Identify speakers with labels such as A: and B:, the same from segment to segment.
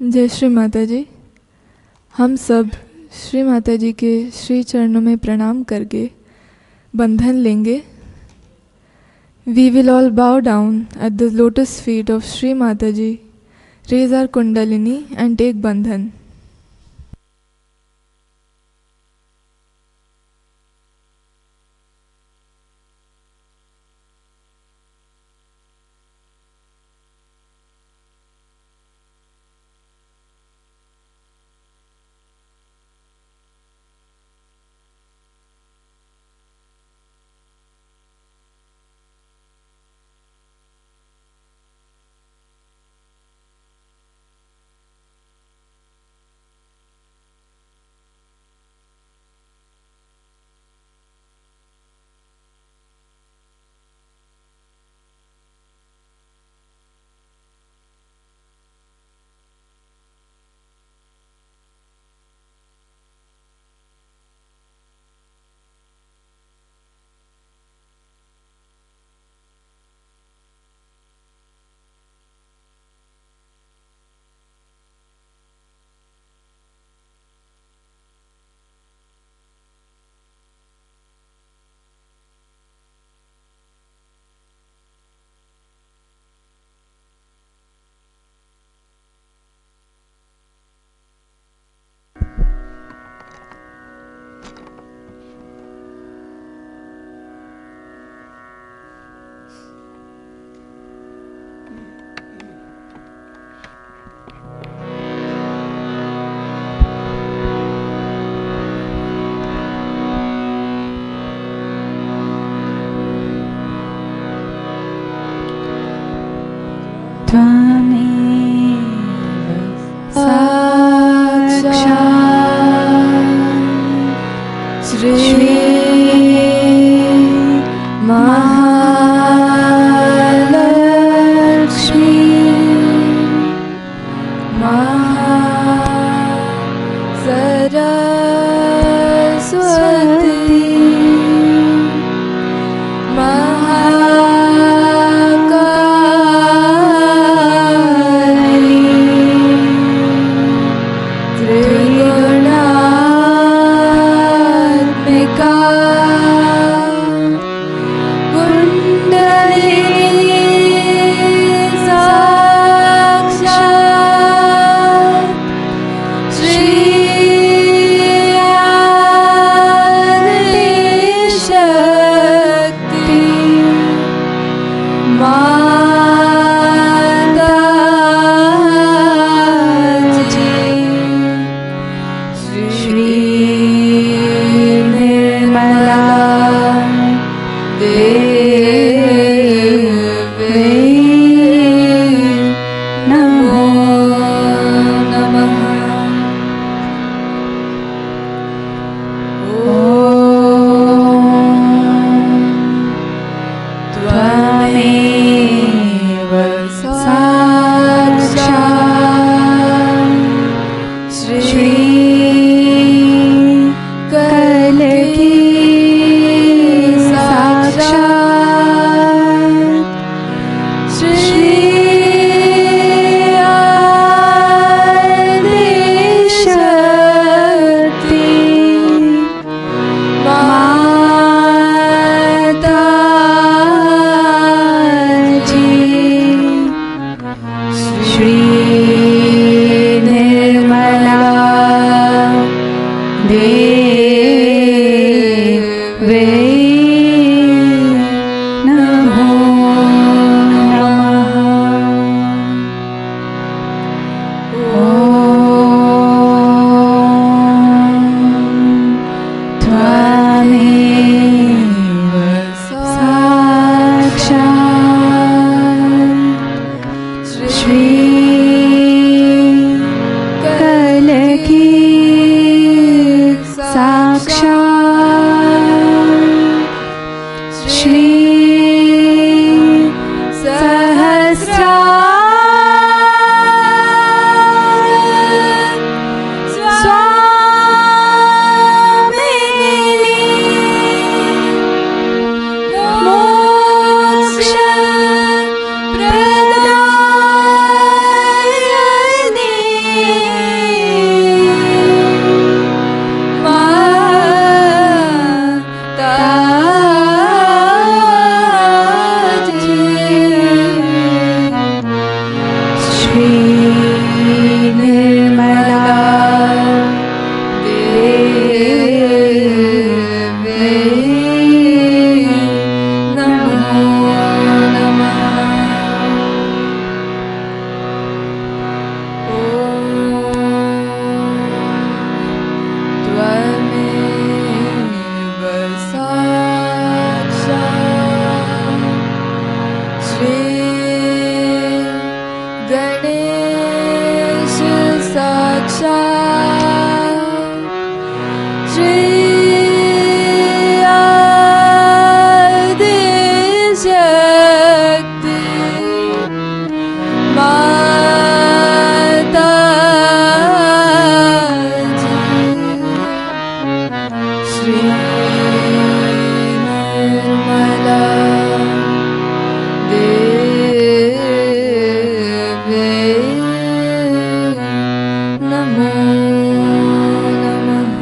A: जय श्री माता जी। हम सब श्री माता जी के श्री चरणों में प्रणाम करके बंधन लेंगे। We will all bow down at the lotus feet of Shri Mataji, raise our kundalini and take bandhan. Nirmala देव्यै नमो नमः।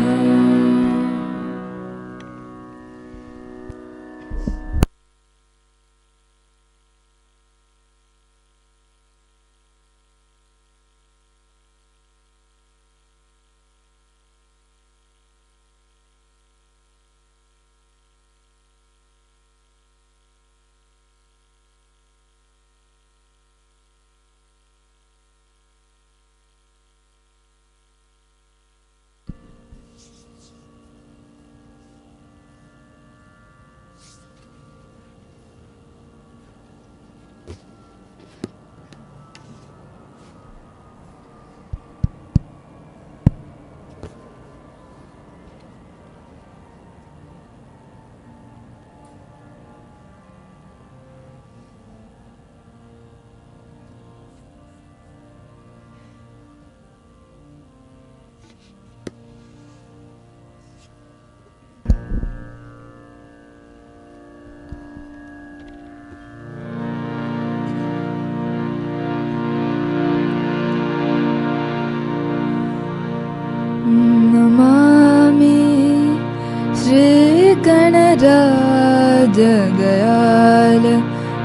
A: नमामि श्रीगणराजदयाल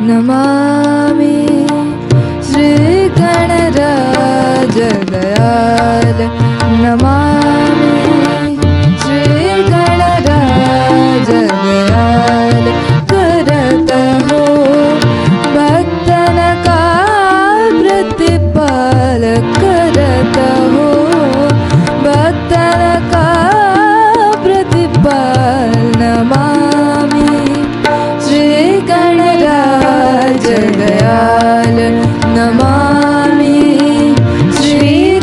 A: नमामि श्रीगणराजदयाल नमामि श्रीगणराजदयाल करत हो भक्तन का प्रतिपाल करत हो भक्तन का प्रतिपाल नमामि श्रीगणराजदयाल नमामि श्रीगणराजदयाल।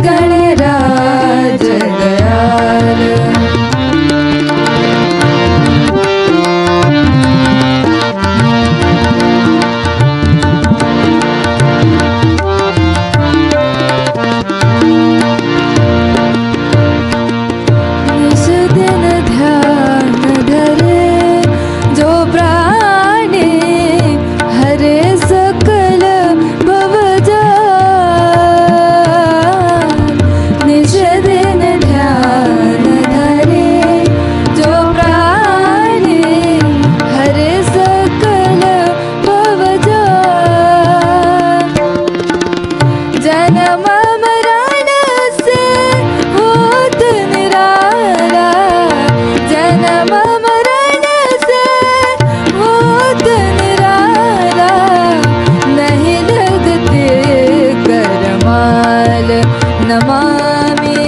A: नमामि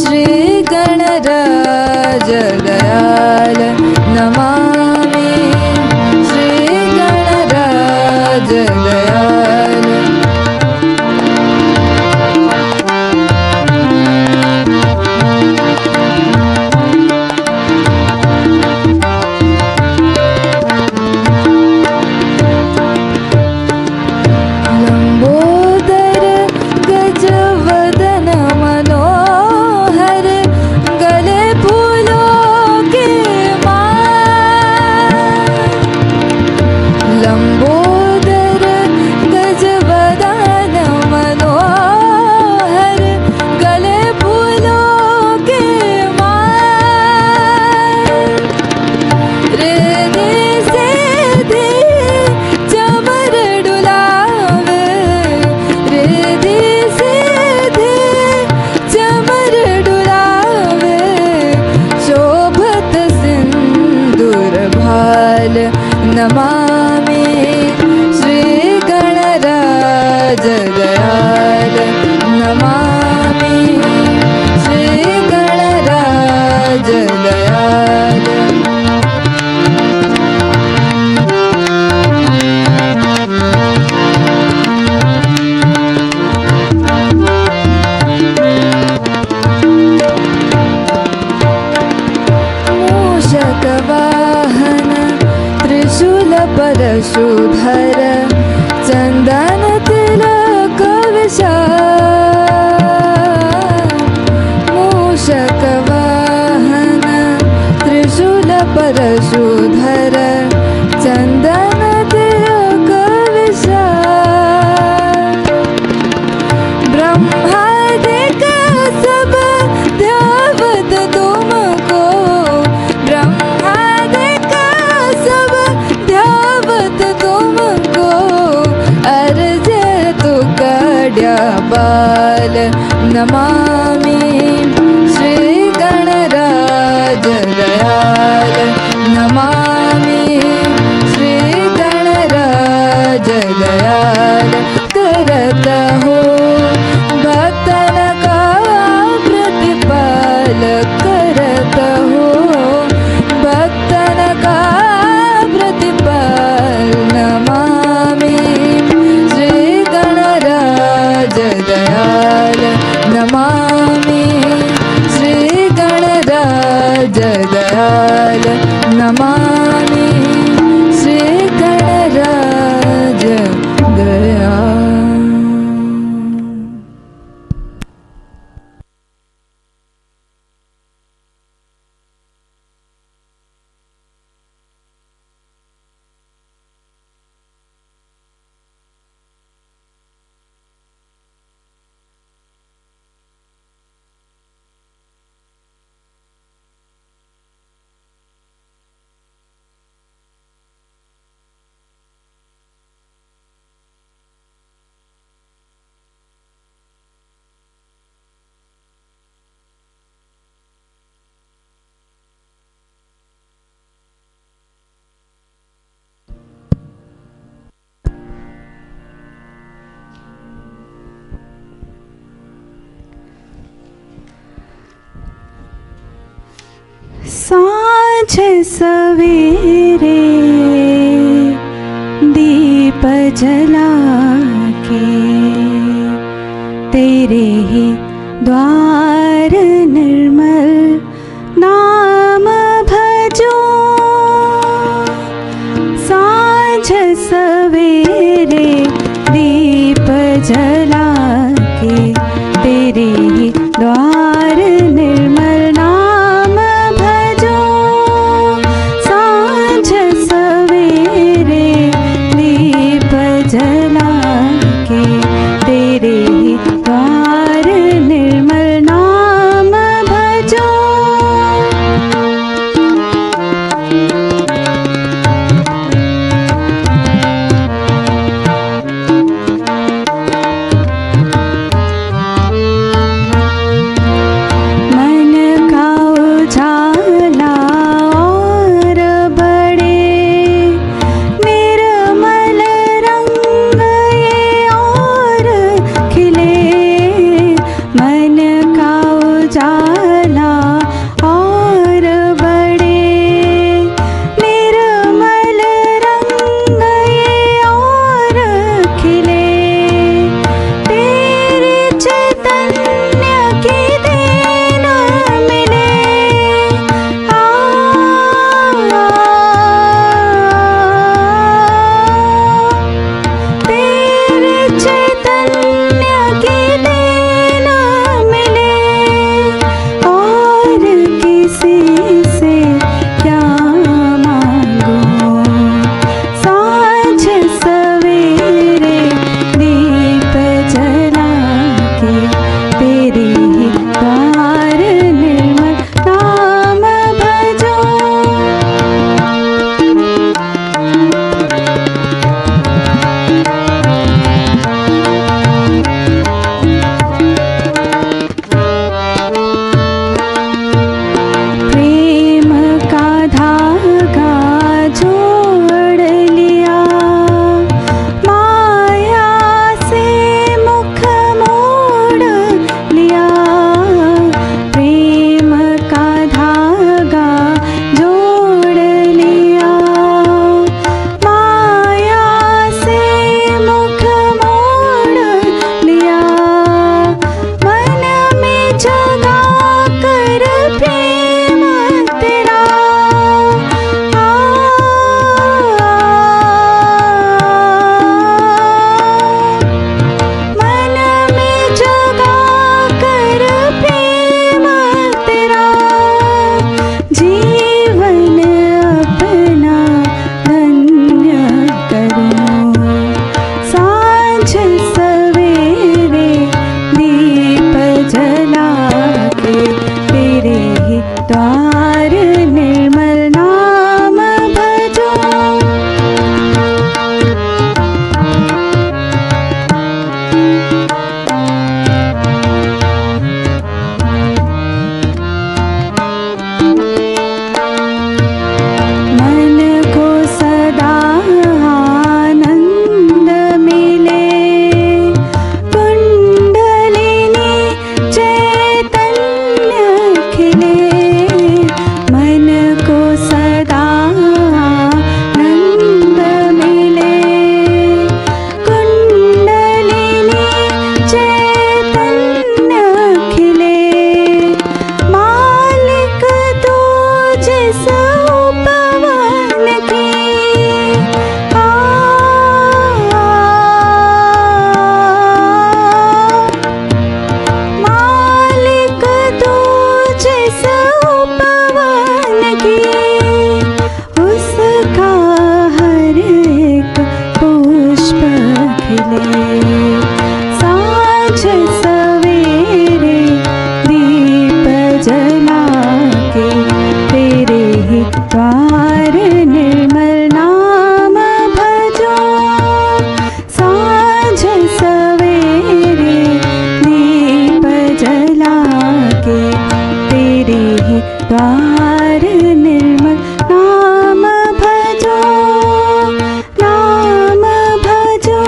A: श्रीगणराजदयाल नमामि श्रीगणराजदयाल। लंबोदर गजवदन मनोहर गले फूलों के माल। लंबोदर गजवदन मनोहर गले फूलों के माल। रिद्धि सिद्धि चमर डुलावे रिद्धि सिद्धि चमर डुलावे शोभत सिंदूर भाल नमामि श्रीगणराजदयाल नमामि श्रीगणराजदयाल। मूषकवाहन त्रिशूल परशुधर चंदन तिलक विशाल। मूषकवाहन त्रिशूल परशुधर चंदन तिलक विशाल। ब्रह्मादिक सब ध्यावत तुमको, ब्रह्मादिक सब ध्यावत तुमको। अर्ज तु कड्या बाल नमामि श्री गणराज दयाल। नमामि श्री गणराज दयाल। करत हो भक्तन का प्रतिपाल, करत हो भक्तन का प्रतिपाल। नमामि श्री गणराज दयाल। नमामि श्री गणराज दयाल। नमामि श्री गणराज दयाल।
B: साँझ सवेरे दीप जला के तेरे ही द्वार निर्मल नाम भजो। साँझ सवेरे दीप जला के तेरे ही द्वार निर्मल नाम भजो। साँझ सवेरे दीप जला द्वार निर्मल नाम भजो साँझ सवेरे दीप जला के तेरे ही द्वार निर्मल नाम भजो नाम भजो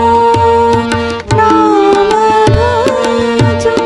B: नाम भजो।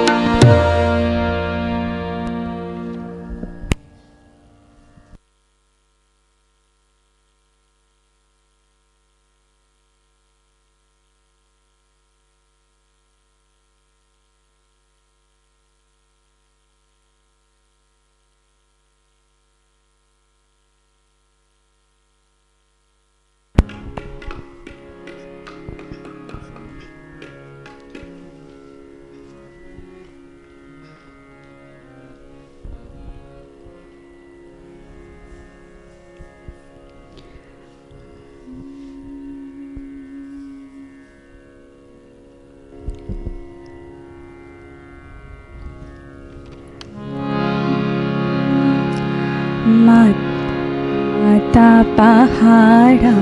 B: माता पहाड़ा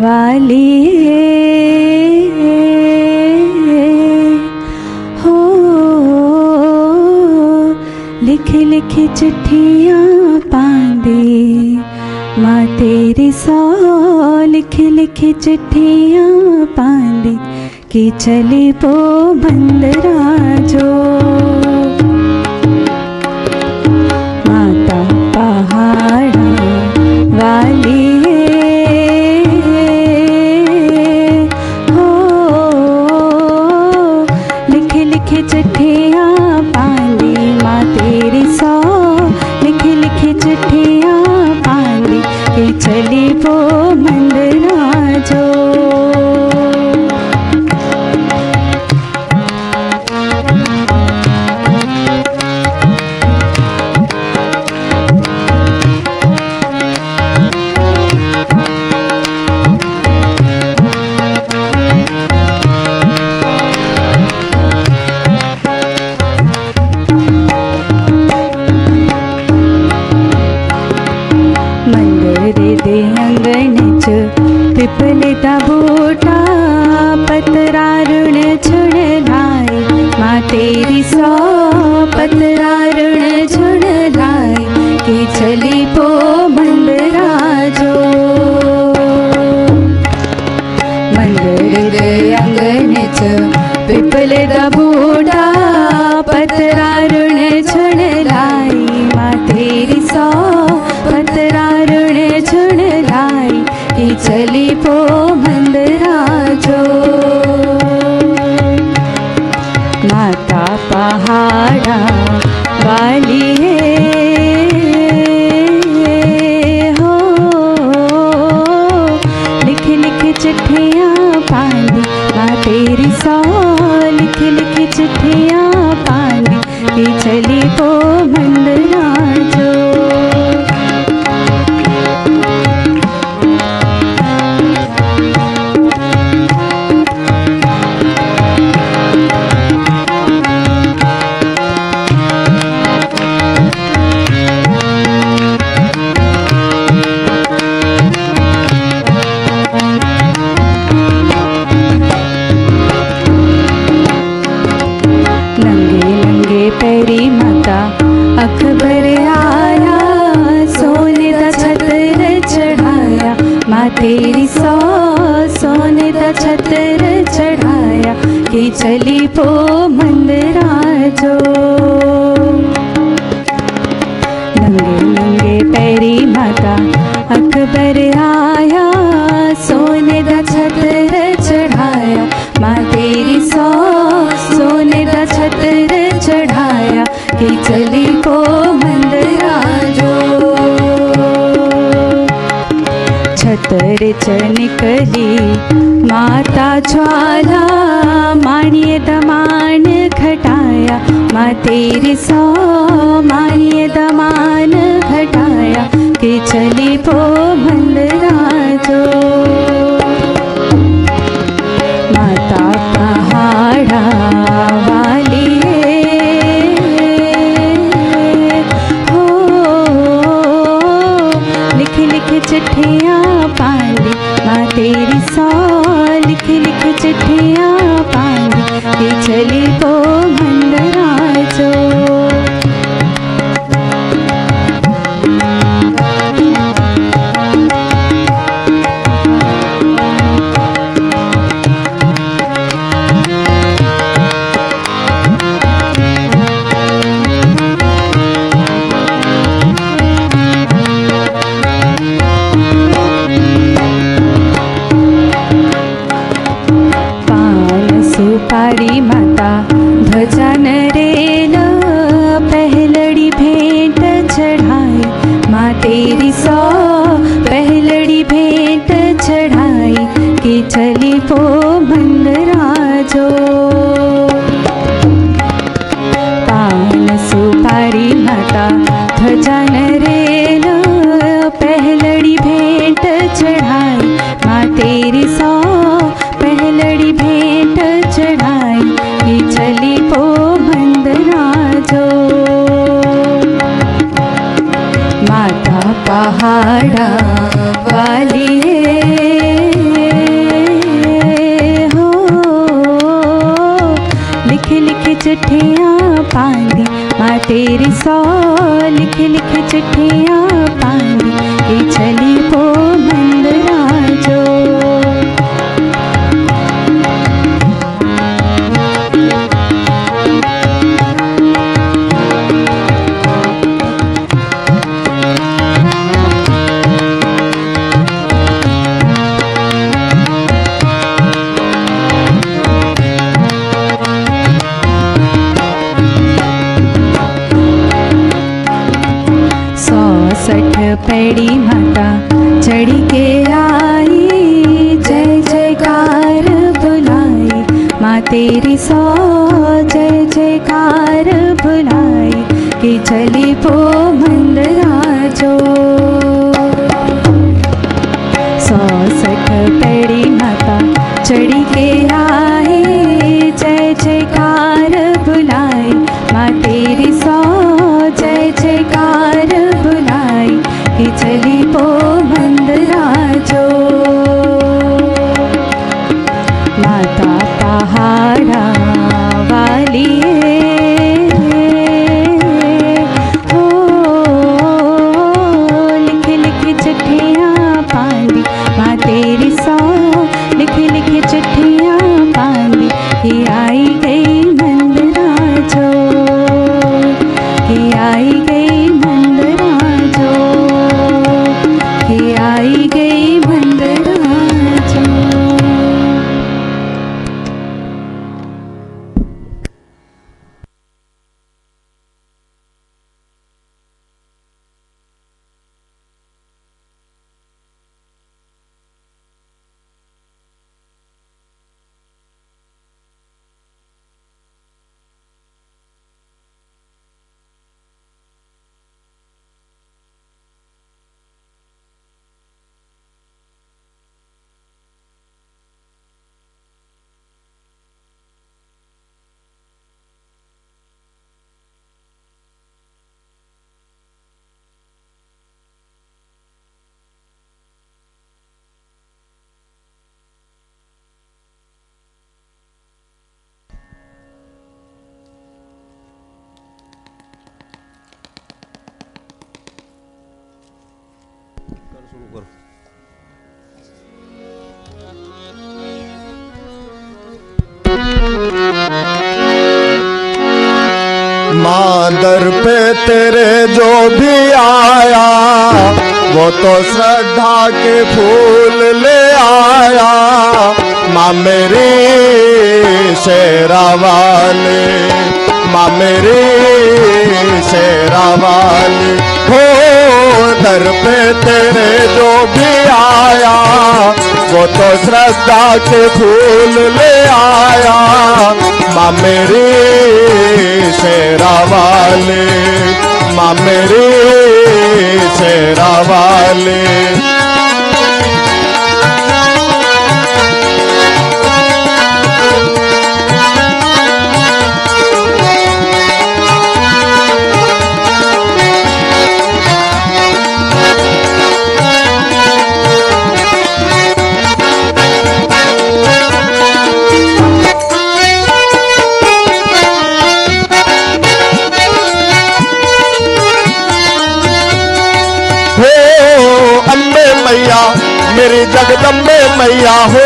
B: वाली हो लिख लिख चिट्ठियाँ पांदे माँ तेरी सौ लिख लिख चिट्ठियाँ पांदे कि चली पो बंदराजो माता पहाड़ा वाली हो लिख लिख चिट्ठियाँ पांदी माँ तेरी सौ लिख लिख चिट्ठियाँ पांदी कि चली वो मंदराजो दे अंगण च पिपले दा बूटा पतरा ऋण छुण लाई माँ तेरी सौ पतरा ऋण छुण लाई कि चली पो मंदराजो मंदिर दे अंगण च पिपले दा बूटा पतरा ऋण छुण लाई माँ तेरी सौ पतरा ऋण छुण लाई कि चली पो मंदराजो माता पहाड़ा वाली हो लिख लिख चिट्ठियाँ पांदी माँ तेरी सौ लिख लिख चिट्ठियाँ पांदी कि चली पो मंदराजो पैरी माता अकबर आया सोने दा छतर चढ़ाया माँ तेरी सौ सोने दा छतर चढ़ाया कि चली पो मंदराजो नंगे नंगे पैरी माता अकबर आया सोने दा छतर चढ़ाया माँ तेरी सौ सोने दा छतर चढ़ाया कि चली पो मंदराजो छतर च निकली माता ज्वाला माणिय दमान घटाया माँ तेरी सौ माणिय दमान घटाया कि चली पो मंदराजो माता पहाड़ा वाली हो चिट्ठियाँ पांदी, माँ तेरी सौ लिख लिख चिट्ठियाँ पांदी, ये चली को मंदराजो। सुपारी माता ध्वजा नरेल, पहलड़ी भेंट चढ़ाई, माँ तेरी सौ पहलड़ी भेंट चढ़ाई, कि चली पो मंदराजो। पान सुपारी माता ध्वजा नरेल, पहलड़ी भेंट चढ़ाई, माँ तेरी सौ पहलड़ी भेंट चढ़ाई, ये चली पो मंदराजो। माता पहाड़ा वाली हो, लिख लिख चिट्ठियाँ पांदी, माँ तेरी सौ लिख लिख चिट्ठियाँ पांदी, ये चली पो मंदराजो। पैड़ी माता चढ़ी के आई, जय जयकार बुलाई, माँ तेरी सौ जय जयकार बुलाई, कि चली पो मंदराजो। 160 पैड़ी माता चढ़ी के आई, जय जयकार बुलाई, माँ तेरी सौ जय जयकार बुलाई, कि चली पो मंदराजो। माता पहाड़ा वाली हो, लिख लिख चिट्ठियाँ पांदी, माँ तेरी सौ लिख लिख चिट्ठियाँ पांदी, कि आई गई मंदराजो, कि आई गई मंदराजो, कि आई गई मंदराजो।
C: माँ दर पे तेरे जो भी आया, वो तो श्रद्धा के फूल ले आया। माँ मेरी शेरा वाली, माँ मेरी शेरा वाली हो, दर पे तेरे जो भी आया, वो तो श्रद्धा के फूल ले आया। माँ मेरी शेरा वाली, माँ मेरी शेरा वाली। मेरी जगदम्बे मैया हो,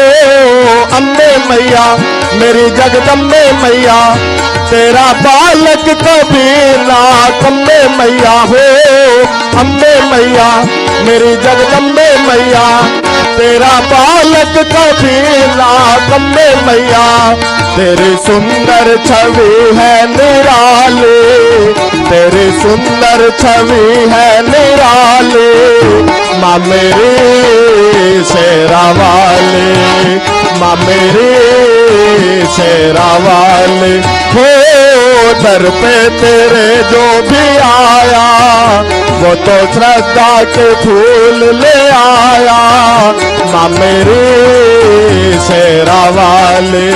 C: अम्बे मैया मेरी जगदम्बे मैया, तेरा बालक कबीर नाथ। अम्बे मैया हो, अम्बे मैया मेरी जगदम्बे मैया, तेरा बालक कबीर नाथ। अम्बे मैया तेरी सुंदर छवि है निराली, तेरी सुंदर छवि है निराली, माँ मेरी शेरा वाली, माँ मेरी शेरा वाली हो। दर पे तेरे जो भी आया, वो तो श्रद्धा के फूल ले आया, माँ मेरी शेरा वाली,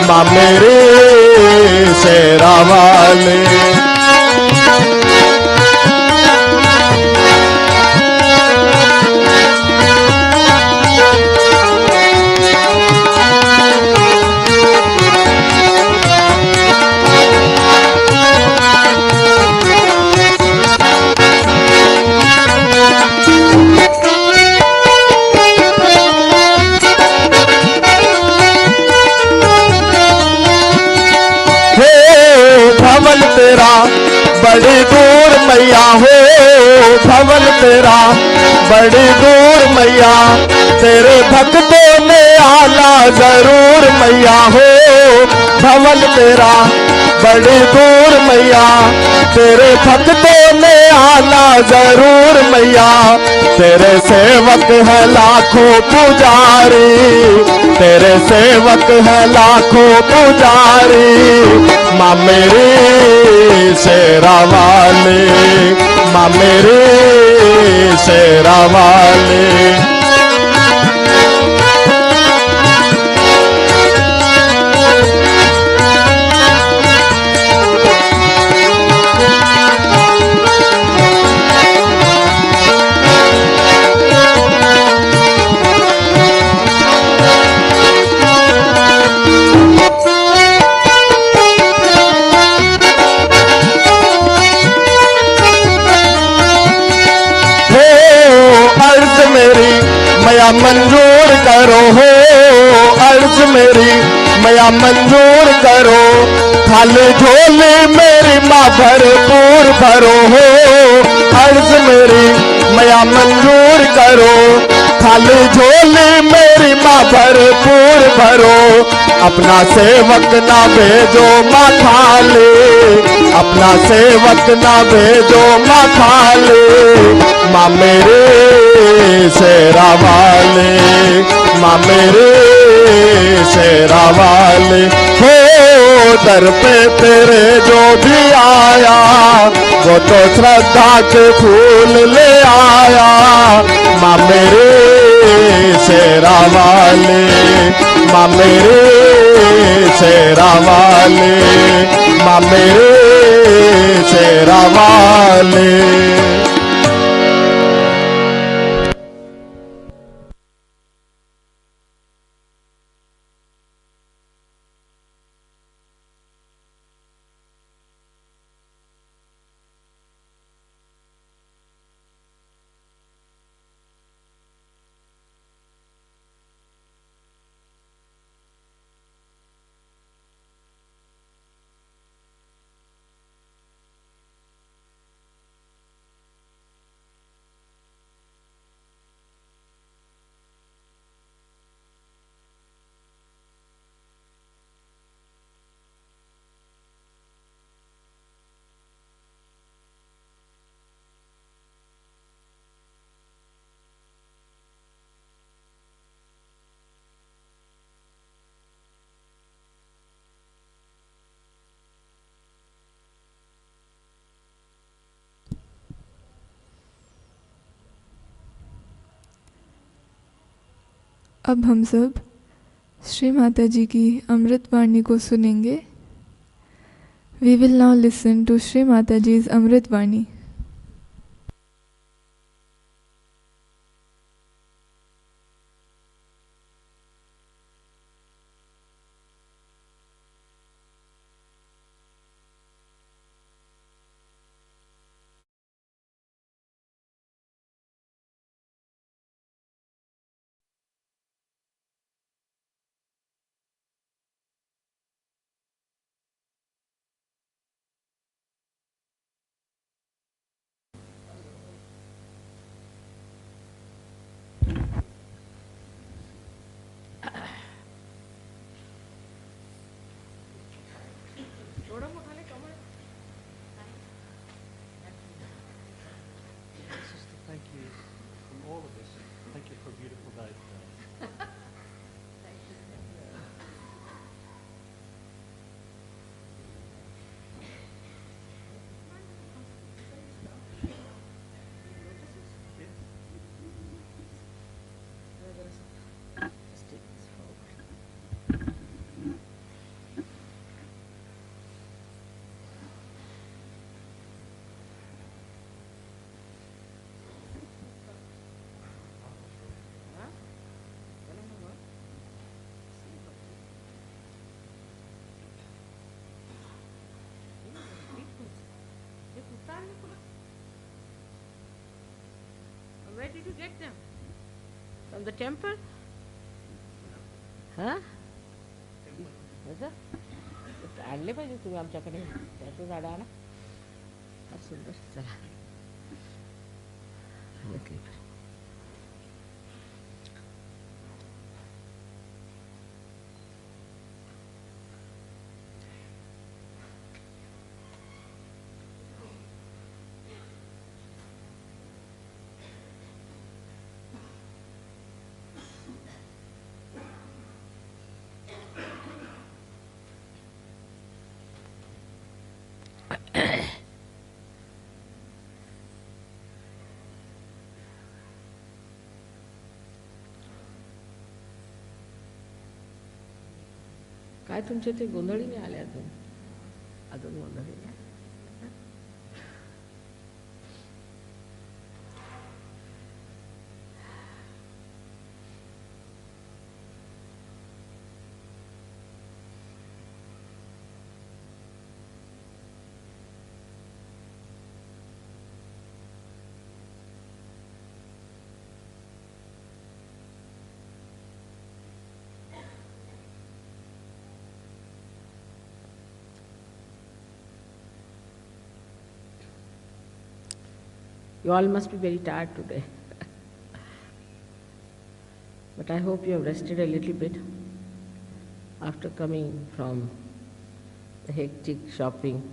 C: माँ मेरी शेरा वाली। भवन तेरा बड़ी दूर मैया हो, भवन तेरा बड़ी दूर मैया, तेरे भक्तों ने आना जरूर मैया हो। भवन तेरा बड़ी दूर मैया, तेरे भक्तों ने आना जरूर मैया, तेरे सेवक है लाखों पुजारी, तेरे सेवक है लाखों पुजारी, माँ मेरी शेरा वाली, माँ मेरी शेरा वाली। मेरी मैया मंजूर करो हो, अर्ज मेरी मैया मंजूर करो, थाली झोली मेरी माँ भरपूर भरो हो। अर्ज मेरी मैया मंजूर करो, थाली झोली मेरी माँ भरपूर भरो, अपना सेवक ना भेजो माँ खाली, अपना सेवक ना भेजो माँ खाली, माँ मेरे शेरा वाले, माँ मेरे शेरा वाले हो। दर पे तेरे जो भी आया, वो तो श्रद्धा के फूल ले आया, माँ मेरे शेरा वाले, माँ मेरे शेरा वाले, माँ मेरे शेरा वाले।
A: अब हम सब श्री माता जी की अमृत वाणी को सुनेंगे। We will now listen to Shri Mataji's Amrit Vani.
D: From the temple? Huh? आणले पाहिजे तुम्ही आमच्याकडे त्याचं झाड आणा फार सुंदर चला काय तुमचे ते गोंधळी नाही आले अजून गोंधळी नाही. You all must be very tired today. But I hope you have rested a little bit after coming from the hectic shopping.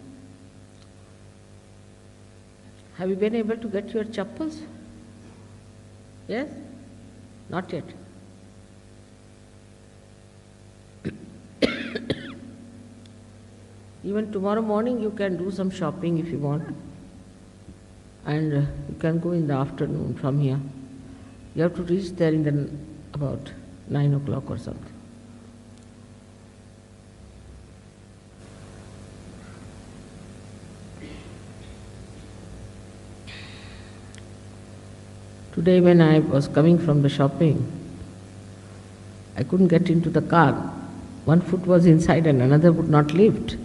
D: Have you been able to get your chappals? Yes? Not yet. Even tomorrow morning you can do some shopping if you want. And you can go in the afternoon from here. You have to reach there in about 9 o'clock or something. Today when I was coming from the shopping, I couldn't get into the car. One foot was inside and another would not lift.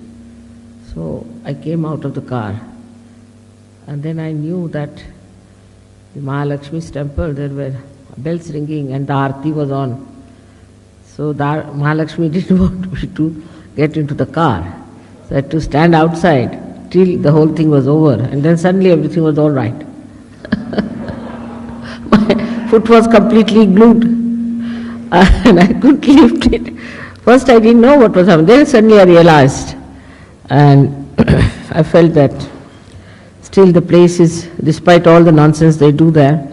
D: So I came out of the car. And then I knew that the Mahalakshmi's temple, there were bells ringing and the Aarti was on. So the Mahalakshmi didn't want me to get into the car. So I had to stand outside till the whole thing was over. And then suddenly everything was all right. My foot was completely glued and I couldn't lift it. First I didn't know what was happening. Then suddenly I realized and I felt that still the place is, despite all the nonsense they do there,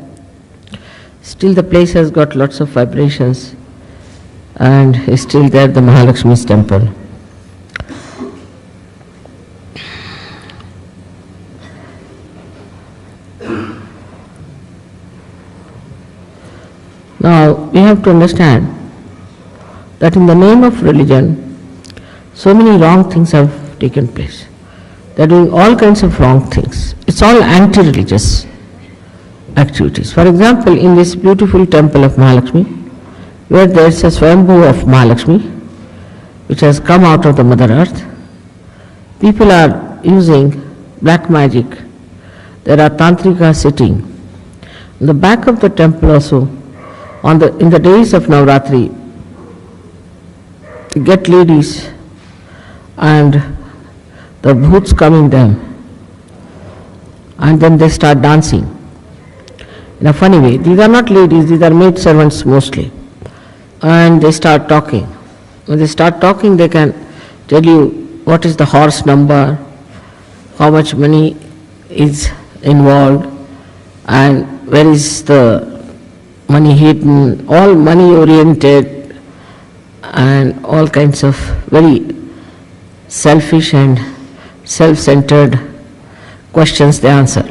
D: still the place has got lots of vibrations and is still there, the Mahalakshmi's temple. Now we have to understand that in the name of religion, so many wrong things have taken place. They are doing all kinds of wrong things. It's all anti-religious activities. For example, in this beautiful temple of Mahalakshmi, where there is a Swayambhu of Mahalakshmi, which has come out of the Mother Earth, people are using black magic. There are tantrikas sitting. In the back of the temple also, in the days of Navratri, you get ladies and the bhoots come in them and then they start dancing in a funny way. These are not ladies, these are maid servants mostly. And they start talking. When they start talking, they can tell you what is the horse number, how much money is involved, and where is the money hidden, all money oriented and all kinds of very selfish and self-centered questions they answer.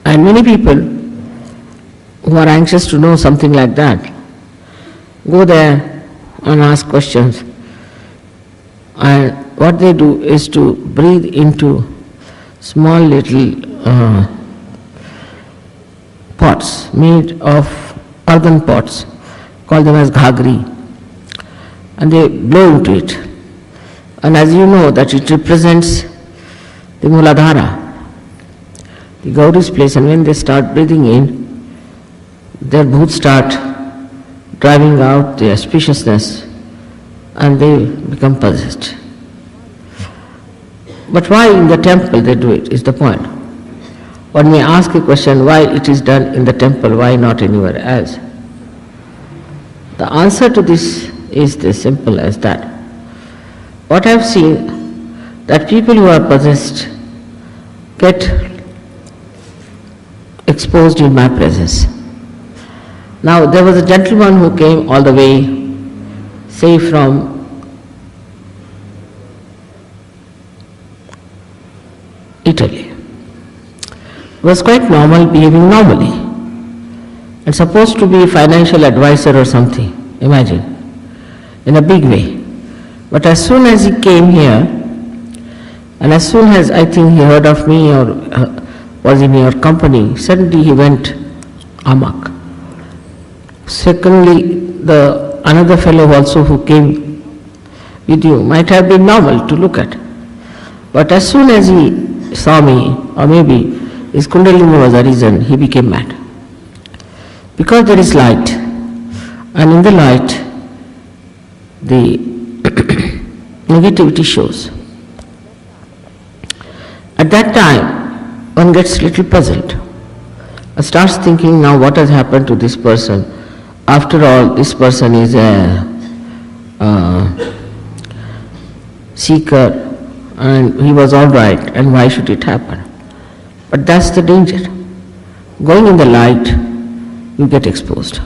D: And many people who are anxious to know something like that go there and ask questions. And what they do is to breathe into small little pots made of earthen pots, call them as ghagri, and they blow into it. And as you know that it represents the Muladhara, the Gauri's place, and when they start breathing in, their bhoots start driving out the auspiciousness and they become possessed. But why in the temple they do it is the point. One may ask a question, why it is done in the temple, why not anywhere else? The answer to this is as simple as that. What I have seen, that people who are possessed get exposed in my presence. Now there was a gentleman who came all the way, say from Italy. Was quite normal, behaving normally, and supposed to be a financial advisor or something, imagine, in a big way. But as soon as he came here, and as soon as I think he heard of me or was in your company, suddenly he went amok. Secondly, the another fellow also who came with you might have been normal to look at. But as soon as he saw me, or maybe his kundalini was a reason, he became mad. Because there is light, and in the light, the negativity shows. At that time, one gets a little puzzled. One starts thinking, now what has happened to this person? After all, this person is a seeker, and he was all right, and why should it happen? But that's the danger. Going in the light, you get exposed.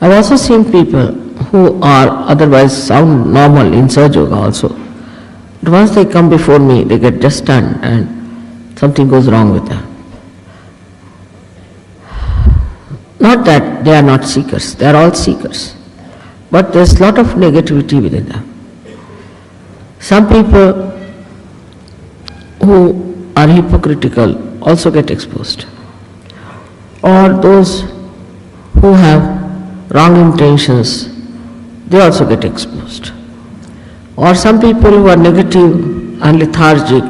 D: I've also seen people who are otherwise sound normal in Sahaja Yoga also. But once they come before me, they get just stunned and something goes wrong with them. Not that they are not seekers, they are all seekers. But there's a lot of negativity within them. Some people who are hypocritical also get exposed. Or those who have wrong intentions, they also get exposed. Or some people who are negative and lethargic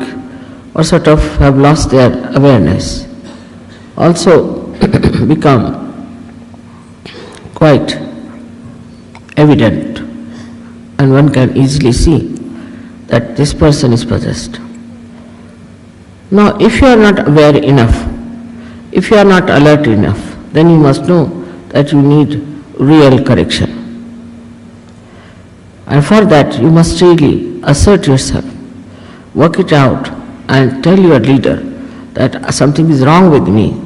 D: or sort of have lost their awareness also become quite evident, and one can easily see that this person is possessed. Now, if you are not aware enough, if you are not alert enough, then you must know that you need real correction. And for that, you must really assert yourself, work it out, and tell your leader that something is wrong with me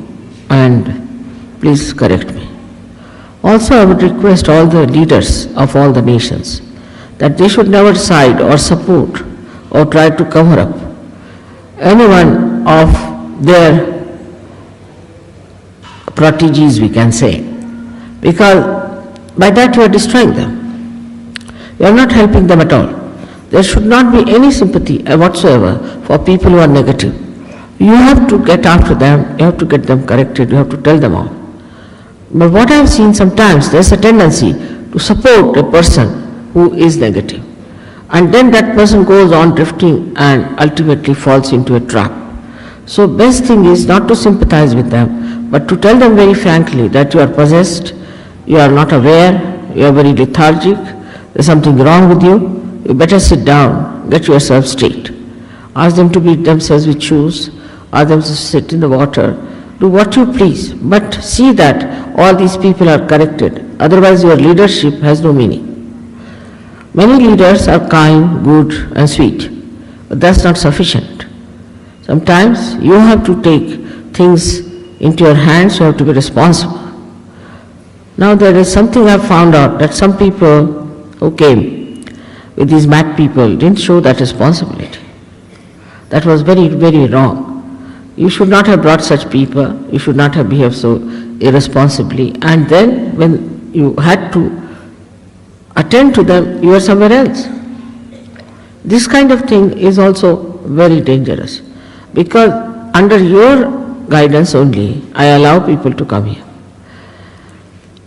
D: and please correct me. Also, I would request all the leaders of all the nations that they should never side or support or try to cover up anyone of their proteges, we can say, because by that you are destroying them. You are not helping them at all. There should not be any sympathy whatsoever for people who are negative. You have to get after them, you have to get them corrected, you have to tell them all. But what I have seen sometimes, there is a tendency to support a person who is negative. And then that person goes on drifting and ultimately falls into a trap. So best thing is not to sympathize with them, but to tell them very frankly that you are possessed, you are not aware, you are very lethargic, there is something wrong with you, you better sit down, get yourself straight. Ask them to beat themselves with shoes, ask them to sit in the water, do what you please, but see that all these people are corrected, otherwise your leadership has no meaning. Many leaders are kind, good and sweet, but that's not sufficient. Sometimes you have to take things into your hands, you have to be responsible. Now there is something I found out, that some people who came with these mad people didn't show that responsibility. That was very, very wrong. You should not have brought such people, you should not have behaved so irresponsibly, and then when you had to attend to them, you are somewhere else. This kind of thing is also very dangerous, because under your guidance only, I allow people to come here.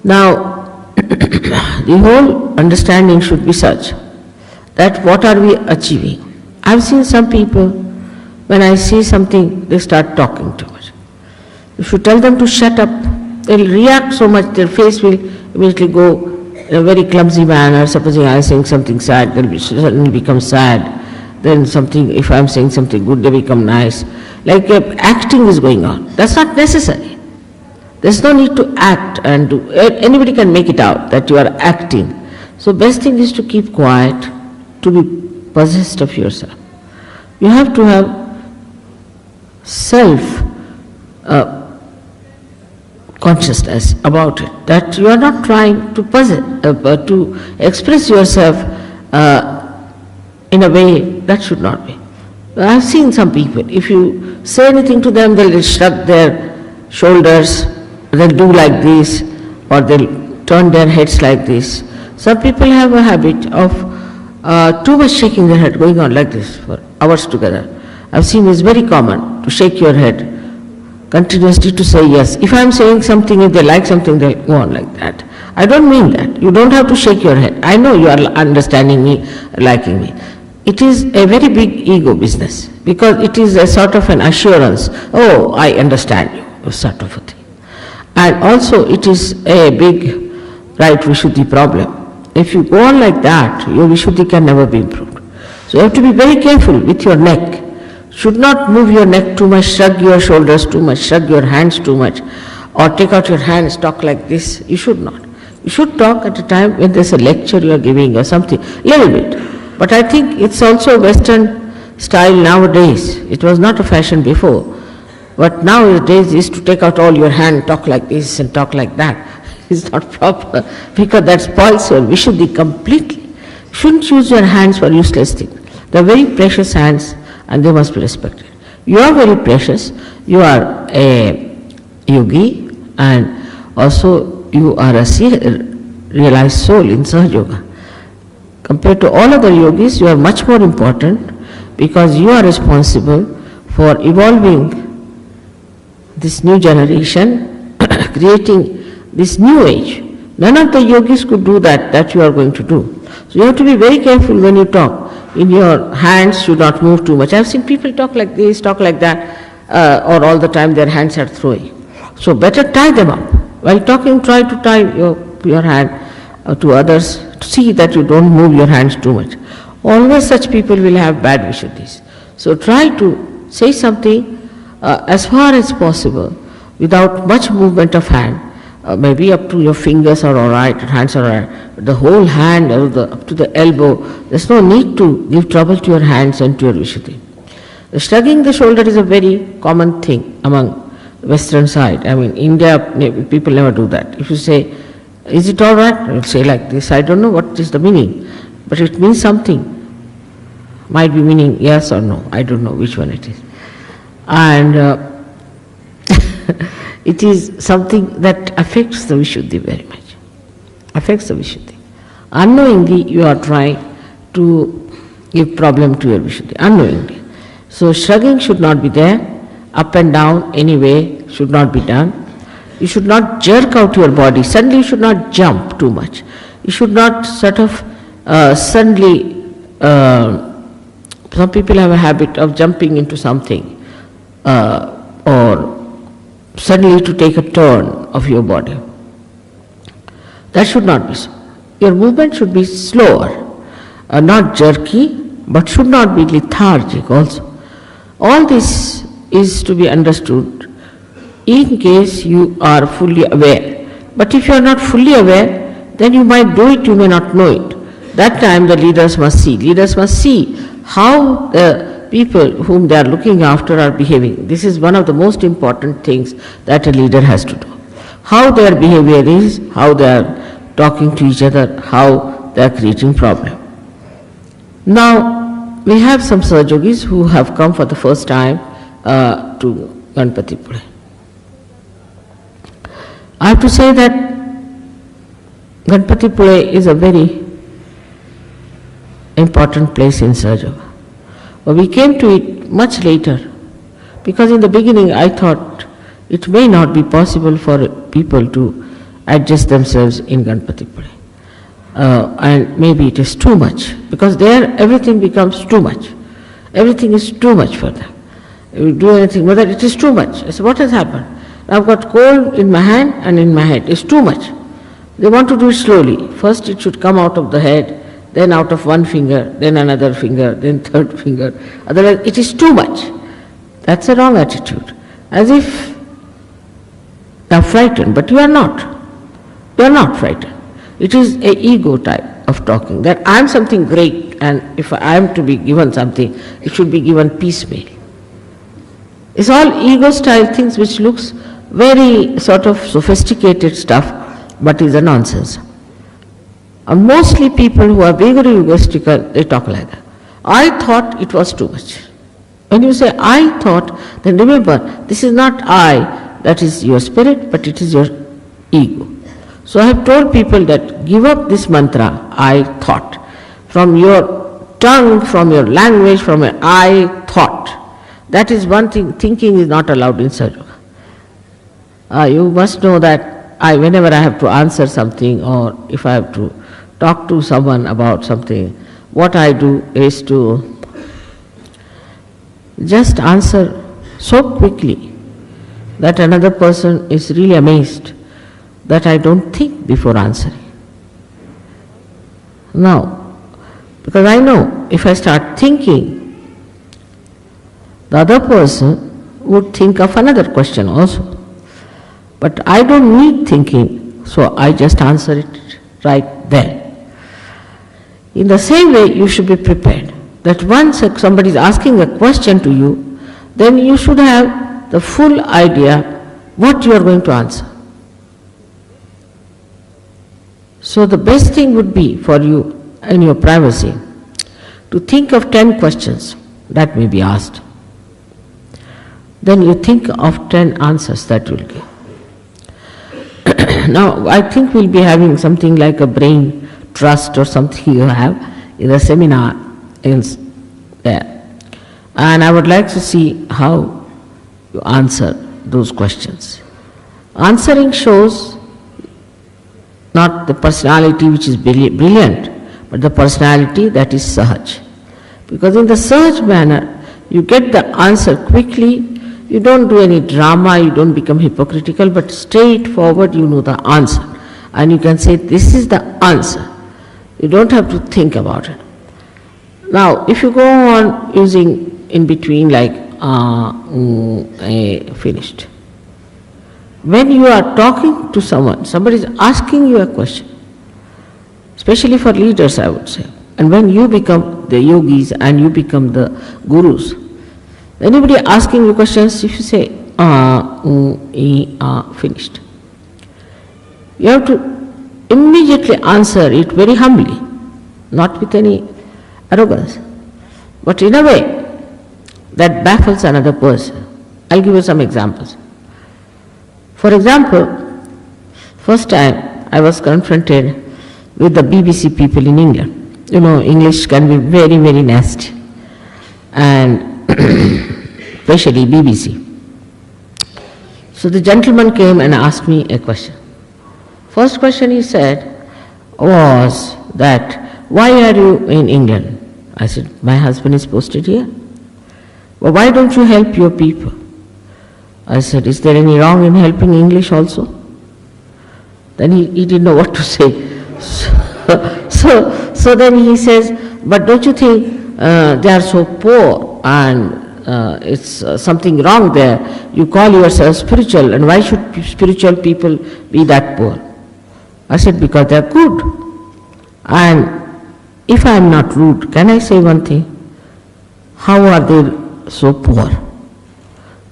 D: Now, the whole understanding should be such that what are we achieving? I've seen some people, when I say something, they start talking too much. If you tell them to shut up, they'll react so much, their face will immediately go in a very clumsy manner. Supposing I am saying something sad, they'll suddenly become sad. Then something, if I am saying something good, they become nice. Like acting is going on. That's not necessary. There's no need to act and do. Anybody can make it out that you are acting. So best thing is to keep quiet, to be possessed of yourself. You have to have self consciousness about it, that you are not trying to to express yourself in a way that should not be. I have seen some people, if you say anything to them, they'll shrug their shoulders, they'll do like this, or they'll turn their heads like this. Some people have a habit of too much shaking their head, going on like this for hours together. I've seen it's very common to shake your head continuously, to say yes. If I'm saying something, if they like something, they'll go on like that. I don't mean that. You don't have to shake your head. I know you are understanding me, liking me. It is a very big ego business, because it is a sort of an assurance, oh, I understand you, sort of a thing. And also it is a big right Vishuddhi problem. If you go on like that, your Vishuddhi can never be improved. So you have to be very careful with your neck. Should not move your neck too much, shrug your shoulders too much, shrug your hands too much, or take out your hands, talk like this. You should not. You should talk at a time when there's a lecture you are giving or something, little bit. But I think it's also Western style nowadays. It was not a fashion before. But nowadays is to take out all your hand, talk like this and talk like that. It's not proper, because that spoils your Vishuddhi completely. You shouldn't use your hands for useless things. They're very precious hands and they must be respected. You are very precious. You are a yogi, and also you are a realized soul in Sahaja Yoga. Compared to all other yogis, you are much more important, because you are responsible for evolving this new generation, creating this new age. None of the yogis could do that you are going to do. So you have to be very careful when you talk. In your hands should not move too much. I have seen people talk like this, talk like that, or all the time their hands are throwing. So better tie them up. While talking, try to tie your hand to others, to see that you don't move your hands too much. Always such people will have bad Vishuddhis. So try to say something as far as possible without much movement of hand. Maybe up to your fingers are alright, hands are alright, but the whole hand up to the elbow, there's no need to give trouble to your hands and to your Vishuddhi. The shrugging the shoulder is a very common thing among Western side. I mean, India, people never do that. If you say, is it alright? You'll say like this. I don't know what is the meaning, but it means something. Might be meaning yes or no. I don't know which one it is. And it is something that affects the Vishuddhi very much. Affects the Vishuddhi. Unknowingly, you are trying to give problem to your Vishuddhi. Unknowingly. So shrugging should not be there. Up and down anyway should not be done. You should not jerk out your body. Suddenly you should not jump too much. You should not sort of suddenly, some people have a habit of jumping into something or suddenly to take a turn of your body. That should not be so. Your movement should be slower, not jerky, but should not be lethargic also. All this is to be understood in case you are fully aware. But if you are not fully aware, then you might do it, you may not know it. That time the leaders must see. Leaders must see how the people whom they are looking after are behaving. This is one of the most important things that a leader has to do. How their behavior is, how they are talking to each other, how they are creating problem. Now, we have some Sahajogis who have come for the first time to Ganpatipule. I have to say that Ganpatipule is a very important place in Sahaja Yoga. But we came to it much later, because in the beginning I thought it may not be possible for people to adjust themselves in Ganpatipule. And maybe it is too much, because there everything becomes too much. Everything is too much for them. If you do anything, whether it is too much. I said, what has happened? I've got cold in my hand and in my head. It's too much. They want to do it slowly. First it should come out of the head, then out of one finger, then another finger, then third finger. Otherwise it is too much. That's a wrong attitude. As if you are frightened, but you are not. You are not frightened. It is a ego type of talking, that I am something great, and if I am to be given something, it should be given piecemeal. It's all ego style things which looks very sort of sophisticated stuff, but is a nonsense. And mostly people who are very egoistical, they talk like that. I thought it was too much. When you say I thought, then remember, this is not I, that is your spirit, but it is your ego. So I have told people that give up this mantra, I thought, from your tongue, from your language, from your I thought. That is one thing, thinking is not allowed in Sahaja. You must know that whenever I have to answer something, or if I have to talk to someone about something, what I do is to just answer so quickly that another person is really amazed that I don't think before answering. Now, because I know if I start thinking, the other person would think of another question also. But I don't need thinking, so I just answer it right then. In the same way, you should be prepared that once somebody is asking a question to you, then you should have the full idea what you are going to answer. So the best thing would be for you in your privacy to think of 10 questions that may be asked. Then you think of 10 answers that you will give. Now, I think we'll be having something like a brain trust or something you have in the seminar there. And I would like to see how you answer those questions. Answering shows not the personality which is brilliant, but the personality that is Sahaj. Because in the Sahaj manner, you get the answer quickly, you don't do any drama, you don't become hypocritical, but straightforward you know the answer. And you can say, this is the answer. You don't have to think about it. Now, if you go on using in between like finished. When you are talking to someone, somebody is asking you a question, especially for leaders I would say, and when you become the yogis and you become the gurus, anybody asking you questions, if you say, finished, you have to immediately answer it very humbly, not with any arrogance, but in a way that baffles another person. I'll give you some examples. For example, first time I was confronted with the BBC people in England. You know, English can be very, very nasty, and especially BBC. So the gentleman came and asked me a question. First question he said was that, why are you in England? I said, my husband is posted here. Well, why don't you help your people? I said, is there any wrong in helping English also? Then he didn't know what to say. So then he says, but don't you think they are so poor and it's something wrong there? You call yourself spiritual, and why should spiritual people be that poor? I said, because they are good. And if I am not rude, can I say one thing? How are they so poor?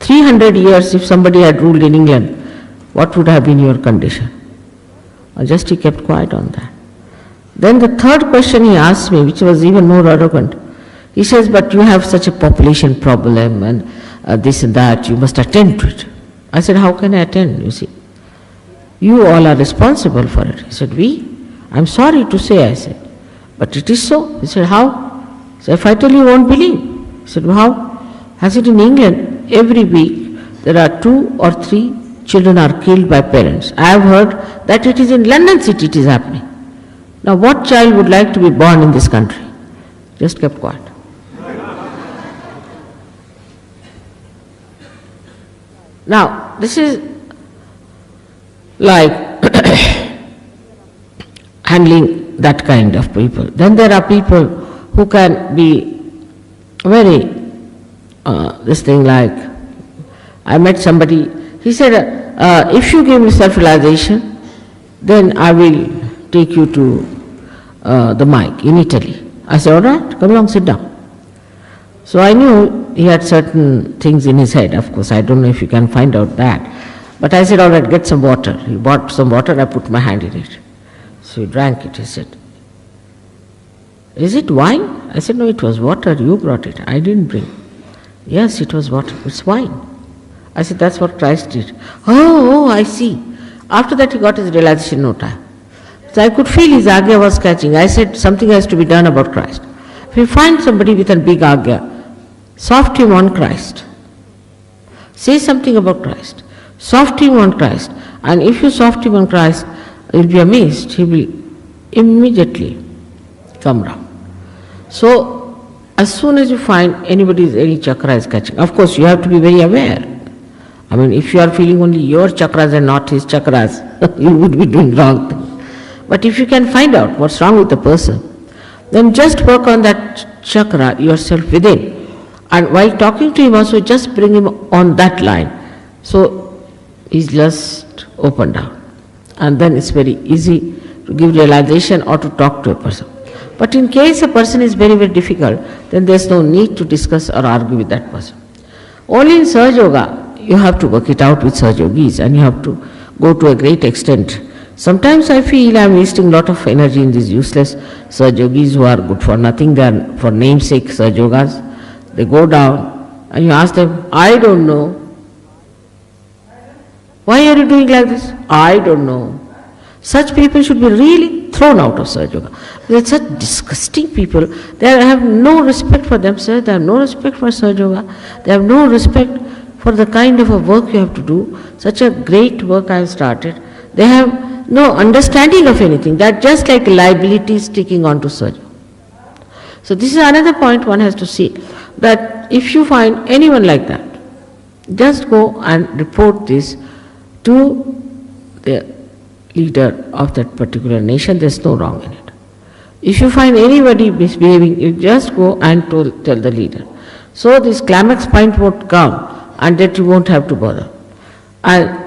D: 300 years if somebody had ruled in England, what would have been your condition? Or just he kept quiet on that. Then the third question he asked me, which was even more arrogant, he says, but you have such a population problem and this and that, you must attend to it. I said, how can I attend, you see? You all are responsible for it. He said, we? I'm sorry to say, I said, but it is so. He said, how? I said, if I tell you, you won't believe. He said, well, how? I said, in England, every week there are 2 or 3 children are killed by parents. I have heard that it is in London city it is happening. Now what child would like to be born in this country? Just kept quiet. Now this is like handling that kind of people. Then there are people who can be very, this thing like, I met somebody, he said, if you give me self-realization, then I will take you to the mic in Italy. I said, all right, come along, sit down. So I knew he had certain things in his head. Of course, I don't know if you can find out that. But I said, all right, get some water. He bought some water, I put my hand in it. So he drank it. He said, is it wine? I said, no, it was water. You brought it. I didn't bring. Yes, it was water. It's wine. I said, that's what Christ did. Oh, I see. After that, he got his realization in no time. So I could feel his agya was catching. I said, something has to be done about Christ. If you find somebody with a big agya, soft him on Christ. Say something about Christ. Soft him on Christ. And if you soft him on Christ, you'll be amazed. He will immediately come round. So, as soon as you find any chakra is catching, of course you have to be very aware. I mean, if you are feeling only your chakras and not his chakras, you would be doing wrong thing. But if you can find out what's wrong with the person, then just work on that chakra yourself within. And while talking to him also, just bring him on that line. So, he's just opened down. And then it's very easy to give realization or to talk to a person. But in case a person is very, very difficult, then there's no need to discuss or argue with that person. Only in Sahaja Yoga, you have to work it out with Sahaja Yogis, and you have to go to a great extent. Sometimes I feel I'm wasting a lot of energy in these useless Sahaja Yogis who are good for nothing. They are for namesake Sahaja Yogas. They go down and you ask them, I don't know. Why are you doing like this? I don't know. Such people should be really thrown out of Sahaja Yoga. They are such disgusting people. They have no respect for themselves. They have no respect for Sahaja Yoga. They have no respect for the kind of a work you have to do. Such a great work I have started. They have no understanding of anything. They are just like liabilities sticking onto Sahaja Yoga. So this is another point one has to see, that if you find anyone like that, just go and report this to the leader of that particular nation. There's no wrong in it. If you find anybody misbehaving, you just go and tell the leader. So this climax point won't come, and that you won't have to bother. And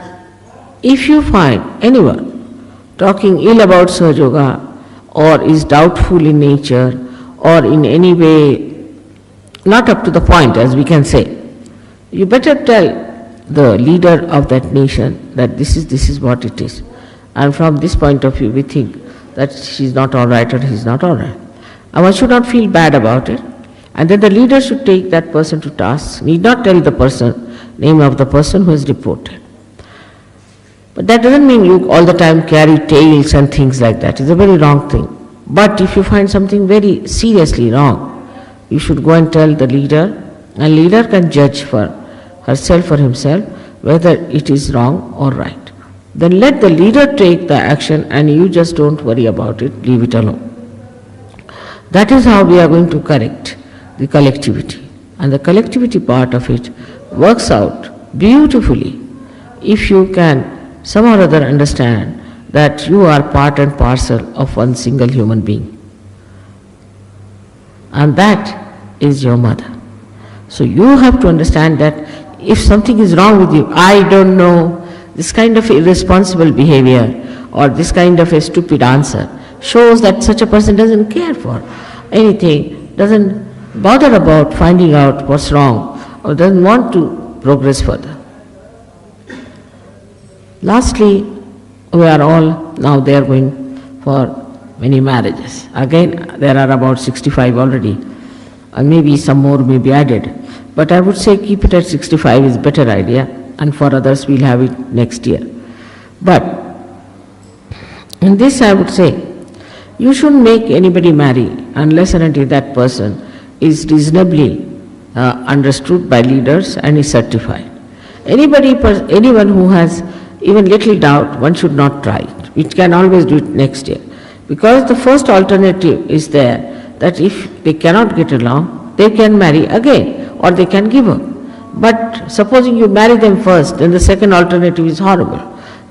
D: if you find anyone talking ill about Sahaja Yoga, or is doubtful in nature, or in any way not up to the point, as we can say, you better tell the leader of that nation that this is what it is. And from this point of view, we think that she's not all right or he's not all right. And one should not feel bad about it. And then the leader should take that person to task, need not tell the person, name of the person who has reported. But that doesn't mean you all the time carry tales and things like that. It's a very wrong thing. But if you find something very seriously wrong, you should go and tell the leader, and leader can judge for herself or himself whether it is wrong or right. Then let the leader take the action and you just don't worry about it, leave it alone. That is how we are going to correct the collectivity. And the collectivity part of it works out beautifully if you can somehow or other understand that you are part and parcel of one single human being. And that is your mother. So you have to understand that if something is wrong with you, I don't know, this kind of irresponsible behavior or this kind of a stupid answer shows that such a person doesn't care for anything, doesn't bother about finding out what's wrong, or doesn't want to progress further. Lastly, we are all now there going for many marriages. Again, there are about 65 already, and maybe some more may be added. But I would say keep it at 65 is a better idea, and for others we'll have it next year. But in this I would say, you shouldn't make anybody marry unless and until that person is reasonably understood by leaders and is certified. Anyone who has even little doubt, one should not try it. We can always do it next year. Because the first alternative is there, that if they cannot get along, they can marry again or they can give up. But supposing you marry them first, then the second alternative is horrible.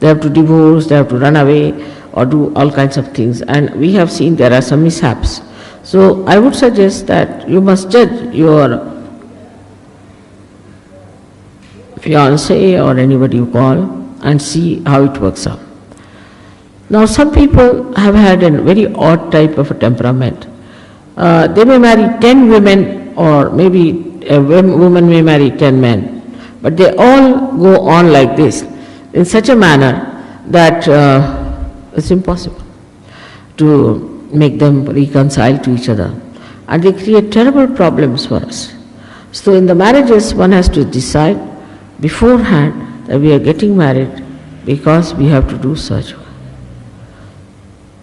D: They have to divorce, they have to run away, or do all kinds of things. And we have seen there are some mishaps. So I would suggest that you must judge your fiancé or anybody you call and see how it works out. Now some people have had a very odd type of a temperament. They may marry 10 women, or maybe a woman may marry 10 men, but they all go on like this in such a manner that it's impossible to make them reconcile to each other, and they create terrible problems for us. So in the marriages, one has to decide beforehand that we are getting married because we have to do such.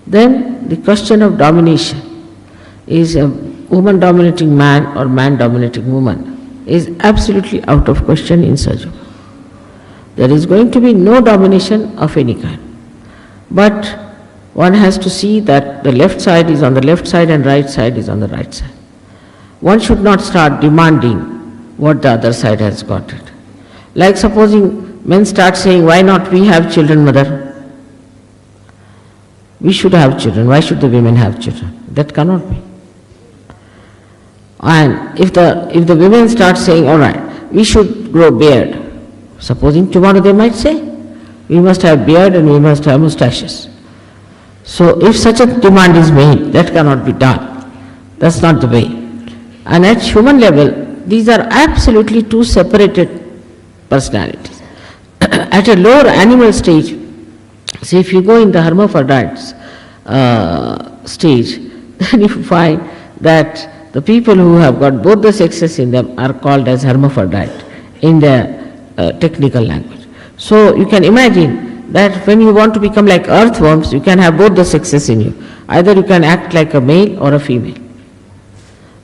D: Then the question of domination, is a woman dominating man or man dominating woman, is absolutely out of question in Sajo. There is going to be no domination of any kind. But one has to see that the left side is on the left side and right side is on the right side. One should not start demanding what the other side has got it. Like supposing men start saying, why not we have children, mother? We should have children, why should the women have children? That cannot be. And if the women start saying, all right, we should grow beard, supposing tomorrow they might say, we must have beard and we must have mustaches. So if such a demand is made, that cannot be done. That's not the way. And at human level, these are absolutely two separated personalities. At a lower animal stage, say if you go in the hermaphrodites stage, then you find that the people who have got both the sexes in them are called as hermaphrodite in the technical language. So you can imagine that when you want to become like earthworms, you can have both the sexes in you. Either you can act like a male or a female.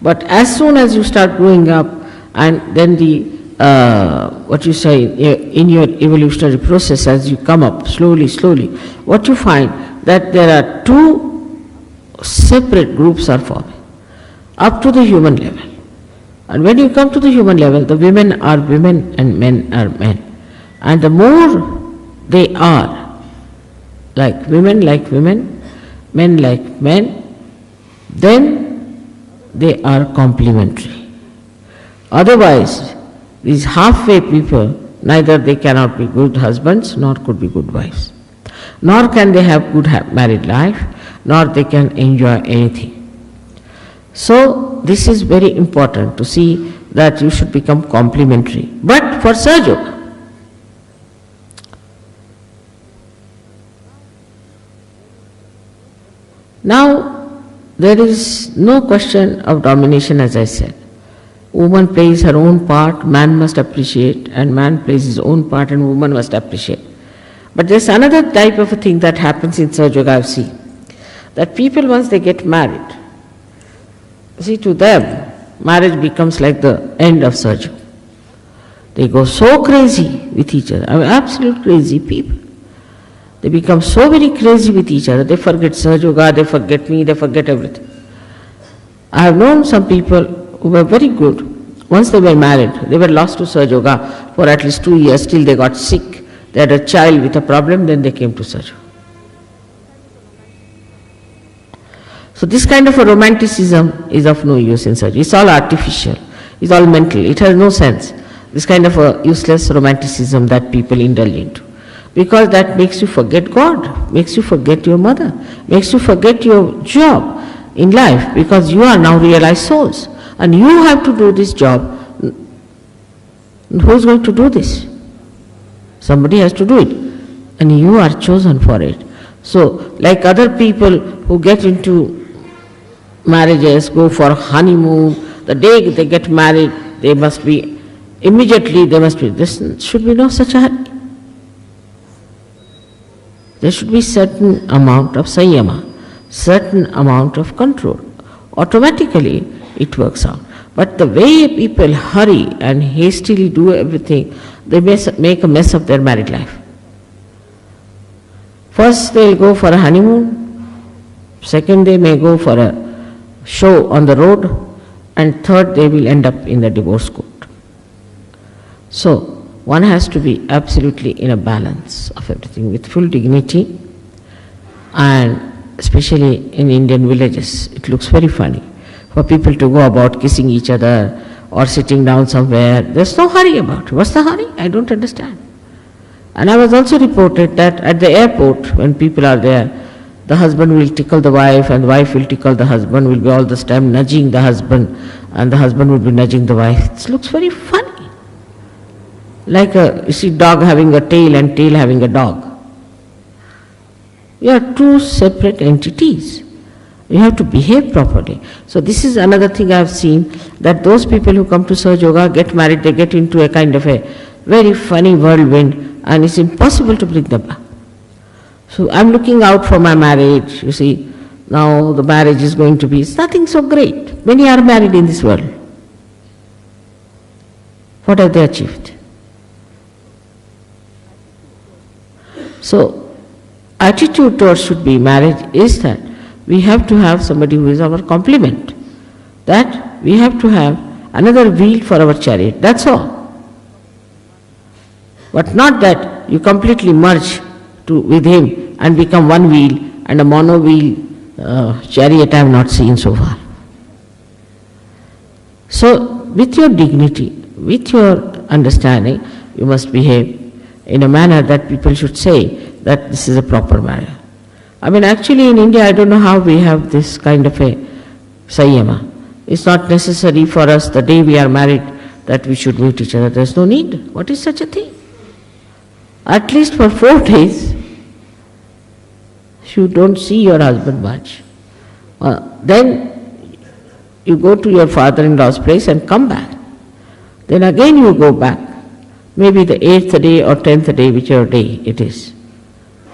D: But as soon as you start growing up, and then the what you say in your evolutionary process, as you come up slowly, what you find that there are two separate groups are forming up to the human level. And when you come to the human level, the women are women and men are men. And the more they are like women, men like men, then they are complementary. Otherwise, these halfway people, neither they cannot be good husbands, nor could be good wives. Nor can they have good married life, nor they can enjoy anything. So, this is very important to see that you should become complementary. But for Sahaja, now there is no question of domination, as I said. Woman plays her own part, man must appreciate, and man plays his own part and woman must appreciate. But there's another type of a thing that happens in Sahaja Yoga I've seen, that people once they get married, see, to them, marriage becomes like the end of Sahaja. They go so crazy with each other, I mean, absolute crazy people. They become so very crazy with each other, they forget Sahaja Yoga, they forget me, they forget everything. I have known some people who were very good. Once they were married, they were lost to Sahaja Yoga for at least 2 years, till they got sick. They had a child with a problem, then they came to Sahaja. So this kind of a romanticism is of no use in Sahaja. It's all artificial, it's all mental, it has no sense. This kind of a useless romanticism that people indulge into. Because that makes you forget God, makes you forget your mother, makes you forget your job in life, because you are now realized souls. And you have to do this job. Who is going to do this? Somebody has to do it. And you are chosen for it. So, like other people who get into marriages, go for honeymoon, the day they get married, they must be, immediately they must be, there should be no such a hurry. There should be certain amount of sanyama, certain amount of control. Automatically it works out. But the way people hurry and hastily do everything, they make a mess of their married life. First they'll go for a honeymoon, second they may go for a show on the road, and third they will end up in the divorce court. So, one has to be absolutely in a balance of everything with full dignity. And especially in Indian villages, it looks very funny for people to go about kissing each other or sitting down somewhere. There's no hurry about it. What's the hurry? I don't understand. And I was also reported that at the airport, when people are there, the husband will tickle the wife and the wife will tickle the husband, will be all this time nudging the husband, and the husband will be nudging the wife. It looks very funny. Like you see dog having a tail and tail having a dog. We are two separate entities. We have to behave properly. So this is another thing I have seen, that those people who come to Sahaja Yoga get married, they get into a kind of a very funny whirlwind, and it's impossible to bring them back. So I'm looking out for my marriage. You see, now the marriage is going to be, it's nothing so great. Many are married in this world. What have they achieved? So attitude towards should be marriage is that we have to have somebody who is our complement, that we have to have another wheel for our chariot, that's all. But not that you completely merge with him and become one wheel, and a mono wheel chariot I have not seen so far. So with your dignity, with your understanding, you must behave in a manner that people should say that this is a proper manner. I mean, actually in India, I don't know how we have this kind of a sayama. It's not necessary for us the day we are married that we should meet each other. There's no need. What is such a thing? At least for 4 days, you don't see your husband much. Then you go to your father-in-law's place and come back. Then again you go back. Maybe the 8th day or 10th day, whichever day it is.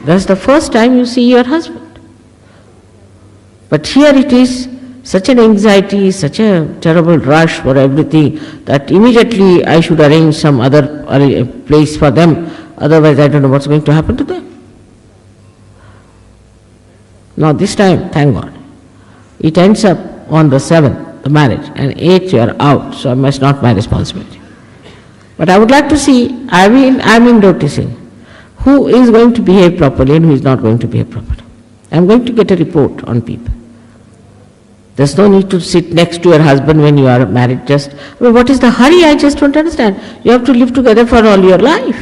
D: That's the first time you see your husband. But here it is such an anxiety, such a terrible rush for everything, that immediately I should arrange some other place for them, otherwise I don't know what's going to happen to them. Now this time, thank God, it ends up on the 7th, the marriage, and 8th you are out, so I must not my responsibility. But I would like to see, I am noticing, who is going to behave properly and who is not going to behave properly. I am going to get a report on people. There's no need to sit next to your husband when you are married. What is the hurry? I just don't understand. You have to live together for all your life.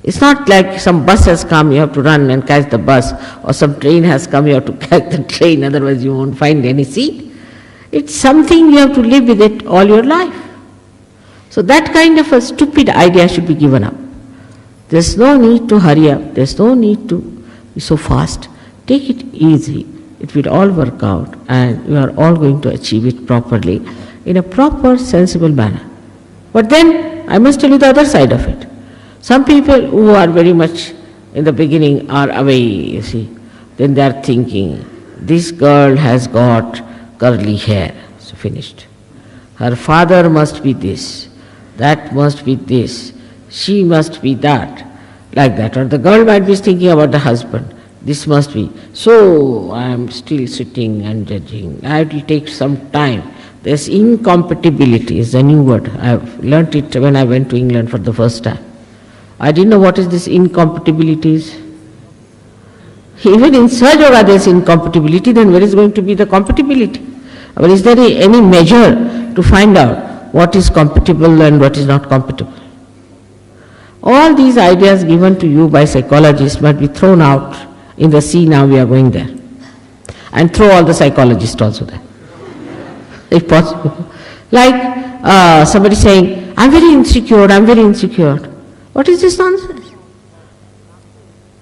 D: It's not like some bus has come, you have to run and catch the bus, or some train has come, you have to catch the train, otherwise you won't find any seat. It's something you have to live with it all your life. So that kind of a stupid idea should be given up. There's no need to hurry up, there's no need to be so fast. Take it easy, it will all work out, and you are all going to achieve it properly, in a proper, sensible manner. But then, I must tell you the other side of it. Some people who are very much in the beginning are away, you see. Then they are thinking, this girl has got curly hair, so finished. Her father must be this, that must be this, she must be that, like that. Or the girl might be thinking about the husband, this must be. So I am still sitting and judging. I will take some time. This incompatibility is a new word. I have learnt it when I went to England for the first time. I didn't know what is this incompatibility is. Even in Sahaja Yoga there is incompatibility, then where is going to be the compatibility? But is there any measure to find out what is compatible and what is not compatible? All these ideas given to you by psychologists might be thrown out in the sea. Now we are going there. And throw all the psychologists also there, if possible. Like somebody saying, I'm very insecure. What is this nonsense?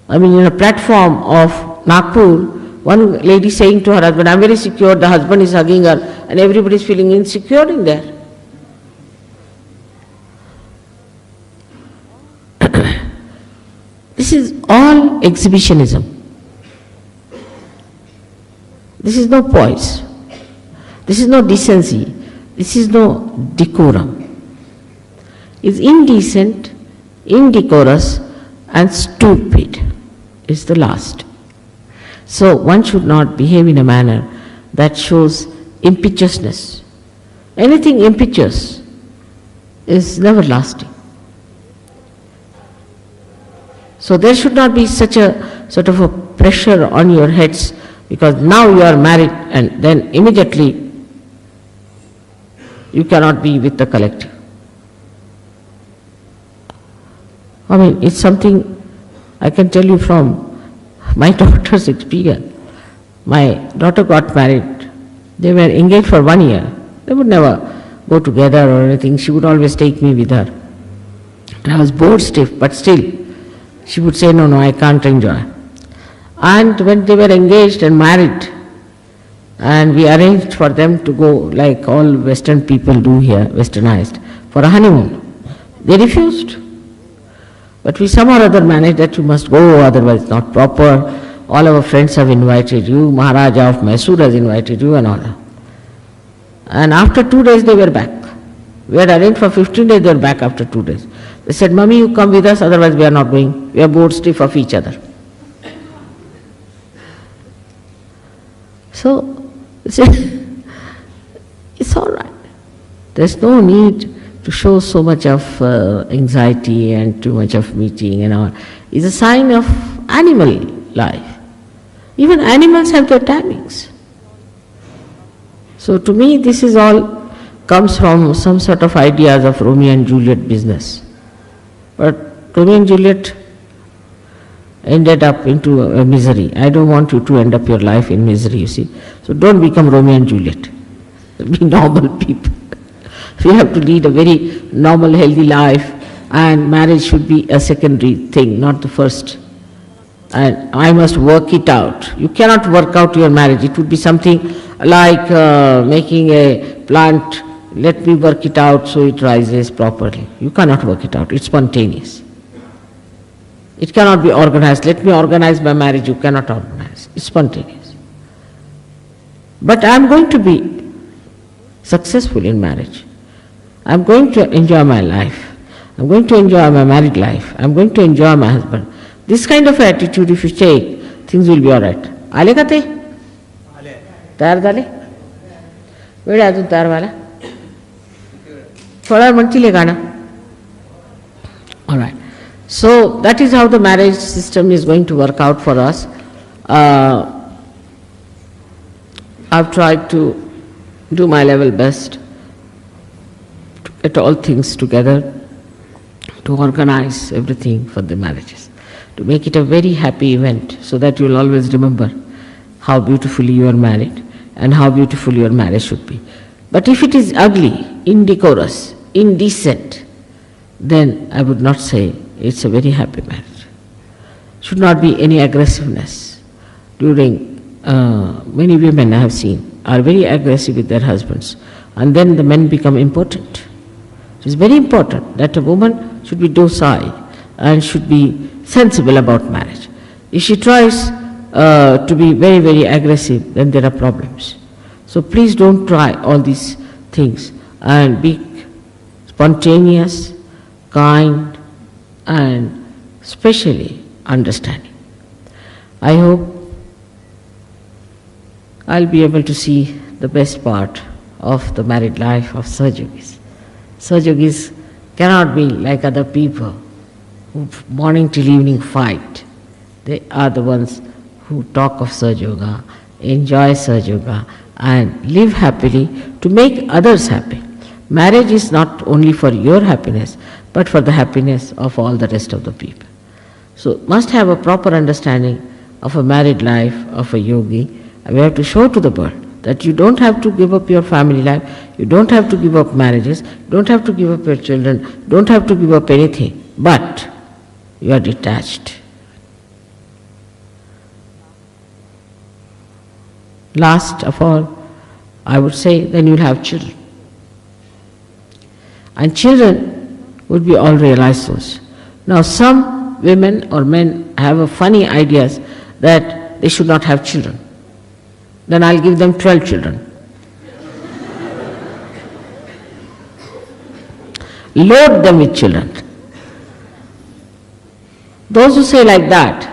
D: I mean, in a platform of Nagpur, one lady saying to her husband, I'm very secure, the husband is hugging her, and everybody is feeling insecure in there. This is all exhibitionism. This is no poise. This is no decency. This is no decorum. It's indecent, indecorous, and stupid is the last. So one should not behave in a manner that shows impetuousness. Anything impetuous is never lasting. So there should not be such a sort of a pressure on your heads, because now you are married and then immediately you cannot be with the collective. I mean, it's something I can tell you from my daughter's experience. My daughter got married. They were engaged for 1 year. They would never go together or anything. She would always take me with her. And I was bored stiff, but still, she would say, no, I can't enjoy. And when they were engaged and married, and we arranged for them to go like all Western people do here, Westernized, for a honeymoon, they refused. But we somehow or other managed that you must go, otherwise it's not proper. All our friends have invited you, Maharaja of Mysore has invited you and all that. And after 2 days they were back. We had arranged for 15 days, they were back after 2 days. They said, Mummy, you come with us, otherwise we are not going. We are bored stiff of each other. So, it's all right. There's no need to show so much of anxiety and too much of meeting and all. It's a sign of animal life. Even animals have their timings. So to me, this is all comes from some sort of ideas of Romeo and Juliet business. But Romeo and Juliet ended up into a misery. I don't want you to end up your life in misery, you see. So don't become Romeo and Juliet. Be normal people. We have to lead a very normal, healthy life, and marriage should be a secondary thing, not the first. And I must work it out. You cannot work out your marriage. It would be something like making a plant, let me work it out so it rises properly. You cannot work it out. It's spontaneous. It cannot be organized. Let me organize my marriage. You cannot organize. It's spontaneous. But I am going to be successful in marriage. I am going to enjoy my life. I am going to enjoy my married life. I am going to enjoy my husband. This kind of attitude, if you take, things will be all right. आले का ते? तयार झाले? वेळ आहे अजून तयार व्हायला? थोडा म्हणतील का ना? All right. So that is how the marriage system is going to work out for us. I've tried to do my level best to get all things together, to organize everything for the marriages, to make it a very happy event so that you will always remember how beautifully you are married and how beautiful your marriage should be. But if it is ugly, indecorous, indecent, then I would not say it's a very happy marriage. Should not be any aggressiveness. During many women I have seen are very aggressive with their husbands, and then the men become impotent. It is very important that a woman should be docile and should be sensible about marriage. If she tries to be very, very aggressive, then there are problems. So please don't try all these things, and be spontaneous, kind, and especially understanding. I hope I'll be able to see the best part of the married life of Sahaja-yogis. Sahaja-yogis cannot be like other people who morning till evening fight. They are the ones who talk of Sahaja Yoga, enjoy Sahaja Yoga, and live happily to make others happy. Marriage is not only for your happiness, but for the happiness of all the rest of the people. So must have a proper understanding of a married life of a yogi. And we have to show to the world that you don't have to give up your family life, you don't have to give up marriages, you don't have to give up your children, you don't have to give up anything, but you are detached. Last of all, I would say, then you'll have children. And children would be all realized souls. Now some women or men have a funny ideas that they should not have children. Then I'll give them 12 children. Load them with children. Those who say like that,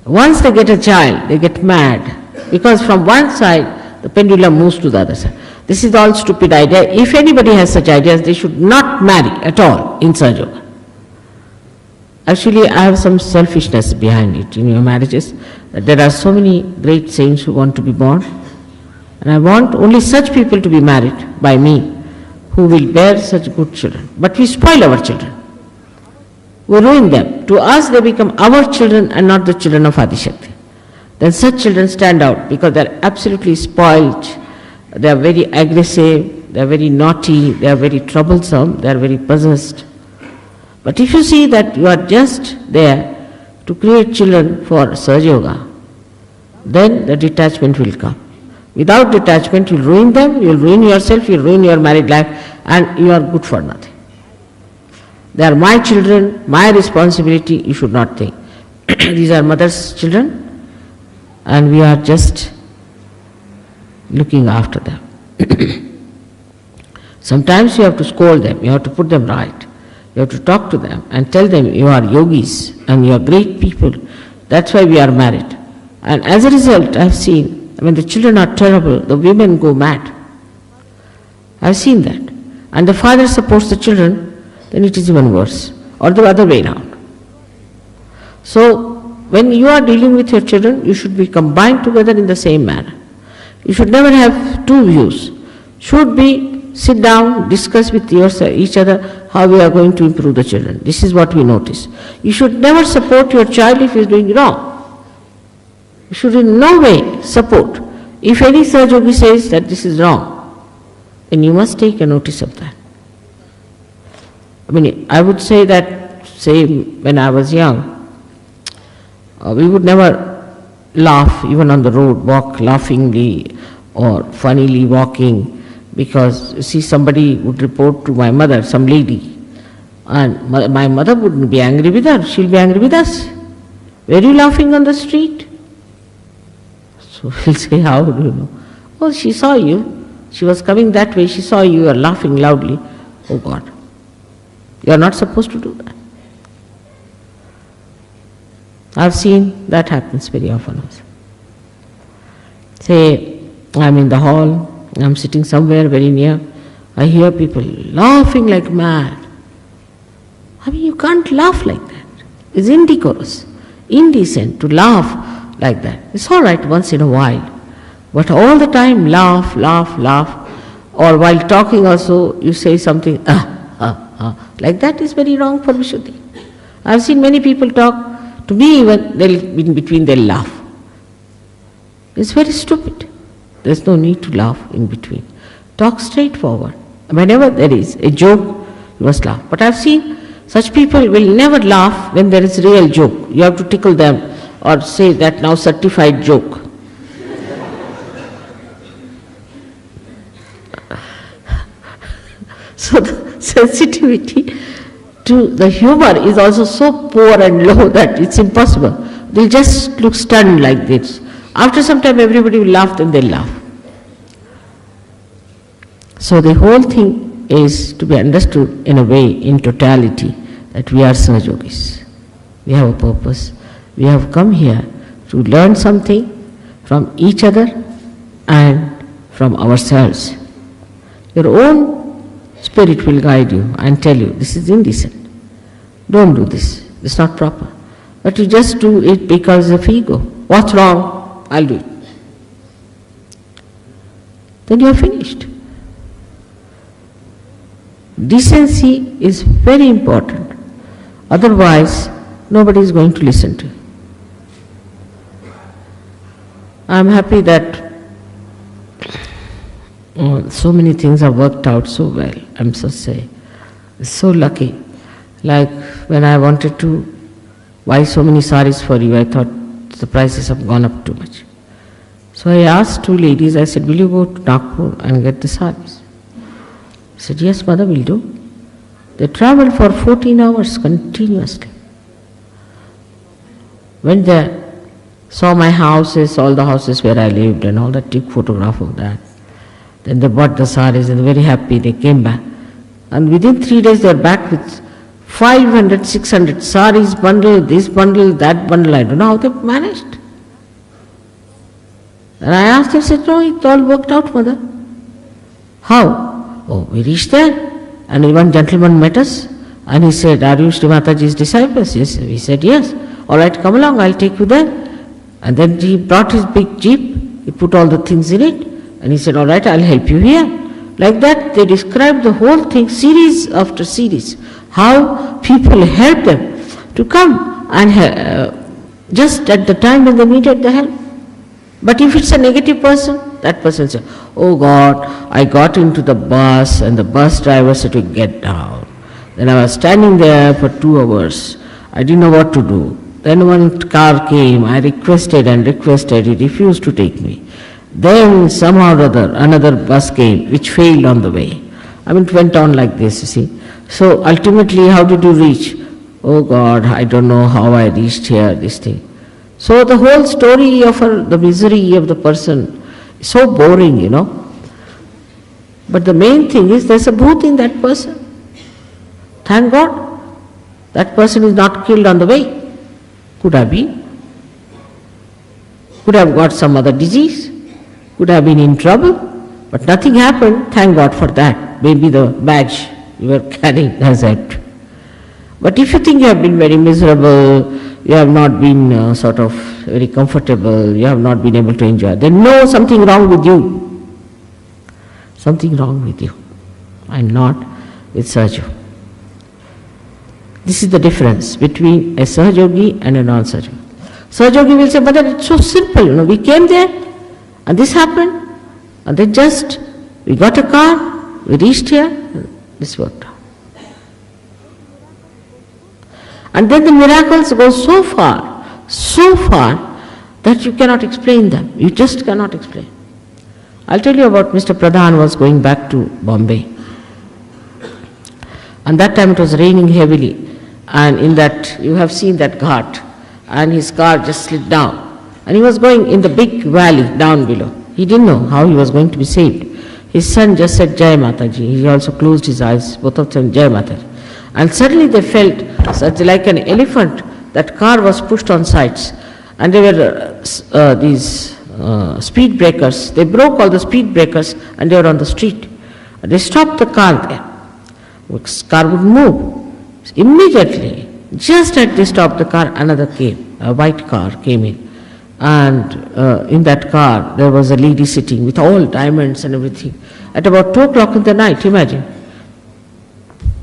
D: once they get a child, they get mad. Because from one side, the pendulum moves to the other side. This is all stupid idea. If anybody has such ideas, they should not marry at all in Sahaja Yoga. Actually, I have some selfishness behind it in your marriages. That there are so many great saints who want to be born, and I want only such people to be married by me who will bear such good children. But we spoil our children. We ruin them. To us, they become our children and not the children of Adishakti. Then such children stand out because they are absolutely spoiled. They are very aggressive, they are very naughty, they are very troublesome, they are very possessed. But if you see that you are just there to create children for Sahaja Yoga, then the detachment will come. Without detachment, you will ruin them, you will ruin yourself, you will ruin your married life, and you are good for nothing. They are my children, my responsibility, you should not think. These are mother's children, and we are just looking after them. Sometimes you have to scold them, you have to put them right. You have to talk to them and tell them you are yogis and you are great people. That's why we are married. And as a result, I have seen, when the children are terrible, the women go mad. I have seen that. And the father supports the children, then it is even worse. Or the other way around. So, when you are dealing with your children, you should be combined together in the same manner. You should never have two views. Should be sit down, discuss with each other how we are going to improve the children. This is what we notice. You should never support your child if he is doing wrong. You should in no way support. If any Sahaja Yogi says that this is wrong, then you must take a notice of that. I mean, I would say that, say, when I was young, we would never laugh even on the road, walk laughingly or funnily walking, because you see somebody would report to my mother, some lady, and my mother wouldn't be angry with her, she'll be angry with us. Were you laughing on the street? So we'll say, how do you know? Oh, she saw you. She was coming that way, she saw you were laughing loudly. Oh God, you are not supposed to do that. I've seen that happens very often also. Say, I'm in the hall, I'm sitting somewhere very near, I hear people laughing like mad. I mean, you can't laugh like that. It's indecorous, indecent to laugh like that. It's all right once in a while, but all the time laugh, laugh, laugh, or while talking also you say something, like that is very wrong for Vishuddhi. I've seen many people talk, to me even, in between they'll laugh. It's very stupid. There's no need to laugh in between. Talk straightforward. Whenever there is a joke, you must laugh. But I've seen such people will never laugh when there is real joke. You have to tickle them or say that now certified joke. So the sensitivity to the humor is also so poor and low that it's impossible. They'll just look stunned like this. After some time everybody will laugh, then they'll laugh. So the whole thing is to be understood in a way, in totality, that we are Sahaja Yogis. We have a purpose. We have come here to learn something from each other and from ourselves. Your own spirit will guide you and tell you, this is indecent. Don't do this. It's not proper. But you just do it because of ego. What's wrong? I'll do it. Then you are finished. Decency is very important. Otherwise, nobody is going to listen to you. I am happy that so many things have worked out so well. I'm so lucky. Like when I wanted to buy so many saris for you, I thought the prices have gone up too much. So I asked two ladies, I said, will you go to Nagpur and get the saris? She said, yes, mother, will do. They traveled for 14 hours continuously. Went there, saw my houses, all the houses where I lived and all that, took photograph of that. Then they bought the saris and they were very happy, they came back. And within 3 days they were back with 500, 600 saris, bundle, this bundle, that bundle. I don't know how they managed. And I asked her, I said, no, it all worked out, mother. How? Oh, we reached there and one gentleman met us And he said, are you Sri Mataji's disciples? Yes. He said, yes. All right, come along, I'll take you there. And then he brought his big jeep, he put all the things in it, and he said, all right, I'll help you here. Like that, they described the whole thing, series after series, how people helped them to come and just at the time when they needed the help. But if it's a negative person, that person says, oh God, I got into the bus and the bus driver said to get down. Then I was standing there for 2 hours. I didn't know what to do. Then one car came, I requested and requested, he refused to take me. Then somehow or other, another bus came, which failed on the way. I mean, it went on like this, you see. So ultimately, how did you reach? Oh God, I don't know how I reached here, this thing. So the whole story of the misery of the person is so boring, you know. But the main thing is there's a bhoot in that person. Thank God, that person is not killed on the way. Could have been. Could have got some other disease. Could have been in trouble. But nothing happened, thank God for that. Maybe the badge you were carrying has helped. But if you think you have been very miserable, you have not been sort of very comfortable, you have not been able to enjoy, then know something wrong with you. Something wrong with you. And not with Sahaja. This is the difference between a Sahajogi and a non-Sahajogi. Sahajogi will say, but it's so simple, you know, we came there and this happened and then just, we got a car, we reached here, this worked out. And then the miracles go so far that you cannot explain them. You just cannot explain. I'll tell you about Mr. Pradhan was going back to Bombay. And that time it was raining heavily. And in that, you have seen that ghat. And his car just slid down. And he was going in the big valley down below. He didn't know how he was going to be saved. His son just said, Jai Mataji. He also closed his eyes, both of them, Jai Mataji. And suddenly they felt such like an elephant, that car was pushed on sides. And there were these speed breakers. They broke all the speed breakers and they were on the street. They stopped the car there. The car would move. Immediately, just as they stopped the car, another came. A white car came in. And in that car, there was a lady sitting with all diamonds and everything. At about 2 o'clock in the night, imagine.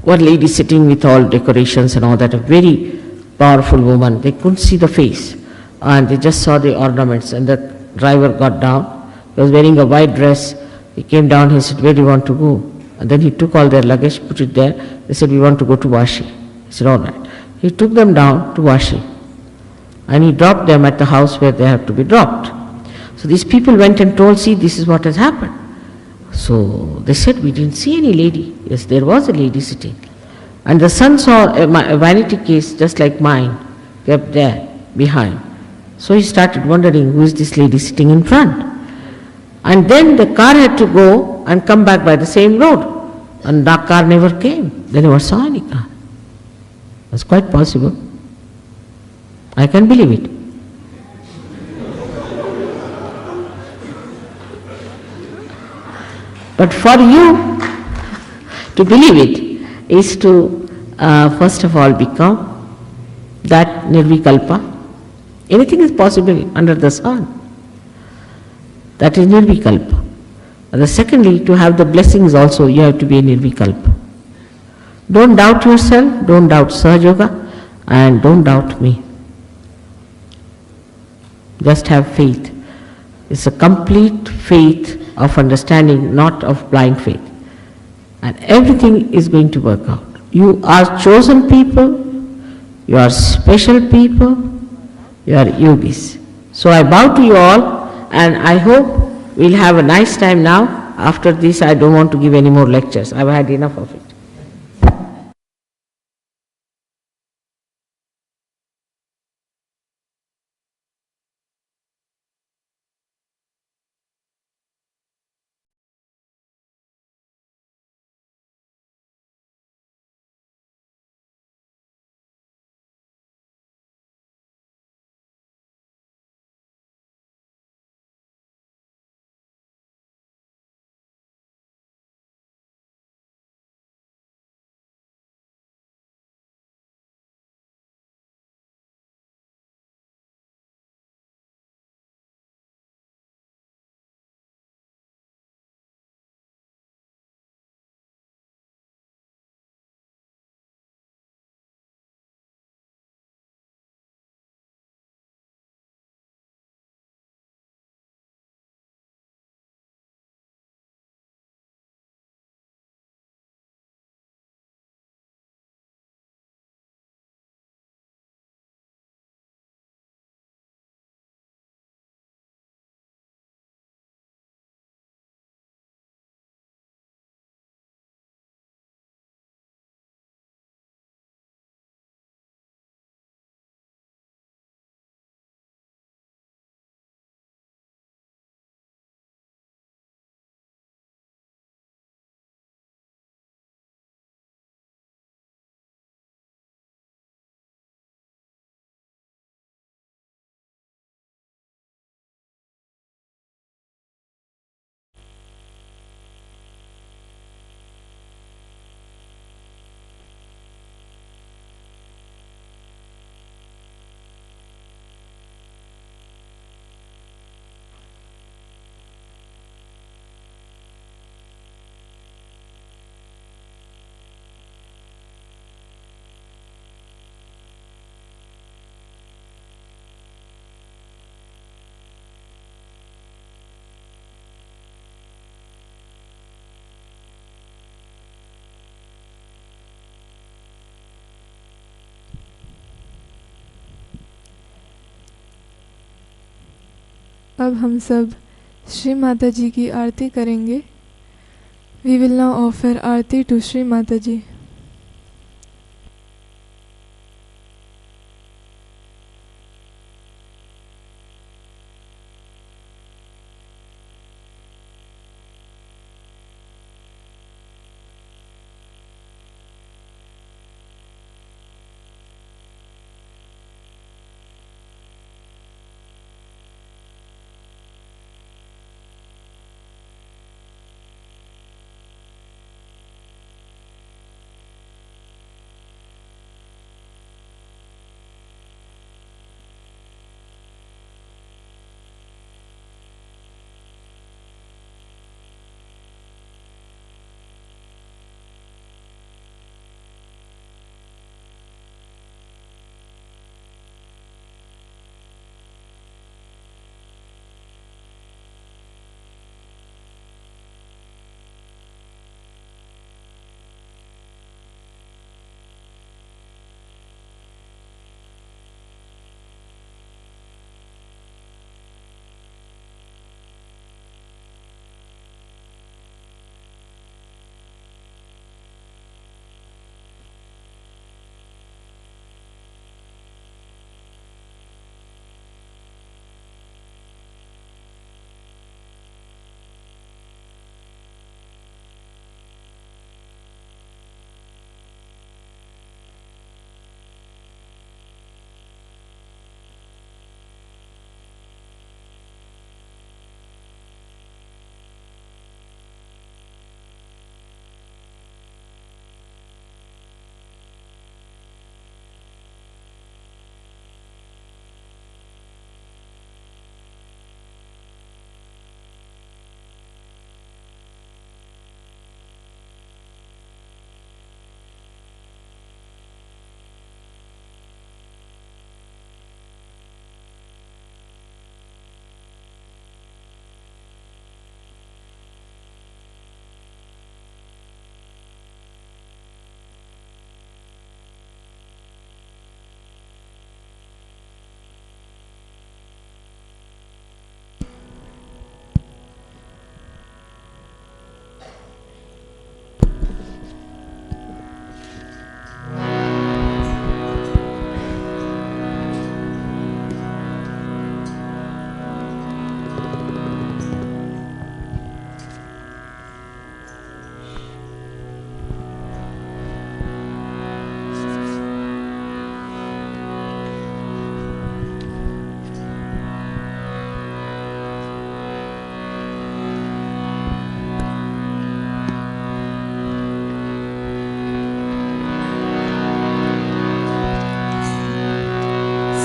D: One lady sitting with all decorations and all that, a very powerful woman. They couldn't see the face. And they just saw the ornaments. And the driver got down. He was wearing a white dress. He came down, he said, where do you want to go? And then he took all their luggage, put it there. They said, we want to go to Vashi. He said, all right. He took them down to Vashi. And he dropped them at the house where they have to be dropped. So these people went and told, see, this is what has happened. So they said, we didn't see any lady. Yes, there was a lady sitting. And the son saw a vanity case just like mine, kept there behind. So he started wondering, who is this lady sitting in front? And then the car had to go and come back by the same road. And the car never came. They never saw any car. That's quite possible. I can believe it. But for you to believe it is to first of all become that nirvikalpa. Anything is possible under the sun. That is nirvikalpa. And secondly, to have the blessings also, you have to be a nirvikalpa. Don't doubt yourself, don't doubt Sahajoga, and don't doubt me. Just have faith. It's a complete faith of understanding, not of blind faith. And everything is going to work out. You are chosen people, you are special people, you are yogis. So I bow to you all, and I hope we'll have a nice time now. After this, I don't want to give any more lectures. I've had enough of it.
A: अब हम सब श्री माता जी की आरती करेंगे। We will now offer aarti to Shri Mata ji.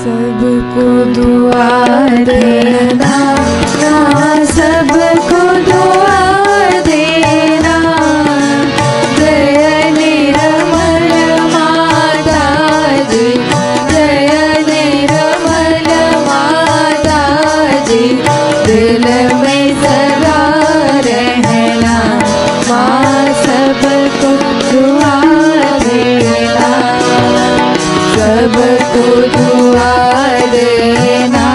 A: सबको दुआ देना, सबको दुआ देना। जय निर्मल माता जी, जय निर्मल माता जी। दिल में सदा रहना, माँ सबको दुआ देना। सबको दुआ देना,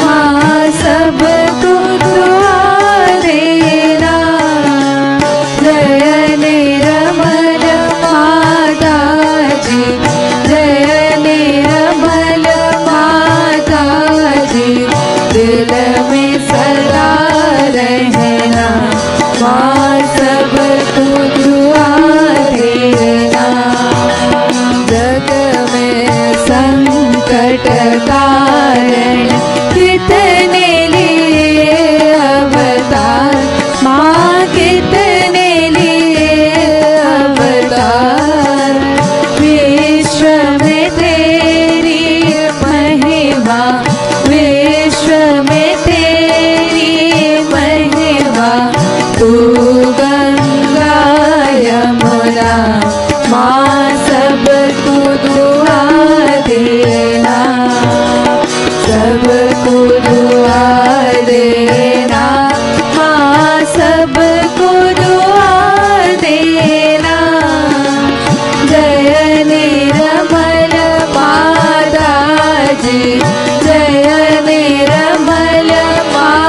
A: माँ सबको दुआ देना। जय निर्मल माता जी, जय निर्मल माता जी। दिल में सदा रहना, माँ सबको दुआ देना। जग में संकट कारण कितने लिए अवतार, माँ कितने लिए अवतार। विश्व में तेरी महिमा, विश्व में तेरी महिमा। तू गंगा यमुना, माँ सबको दुआ देना। सबको दुआ देना, माँ सबको दुआ देना। जय निर्मल माता जी, जय निर्मल माता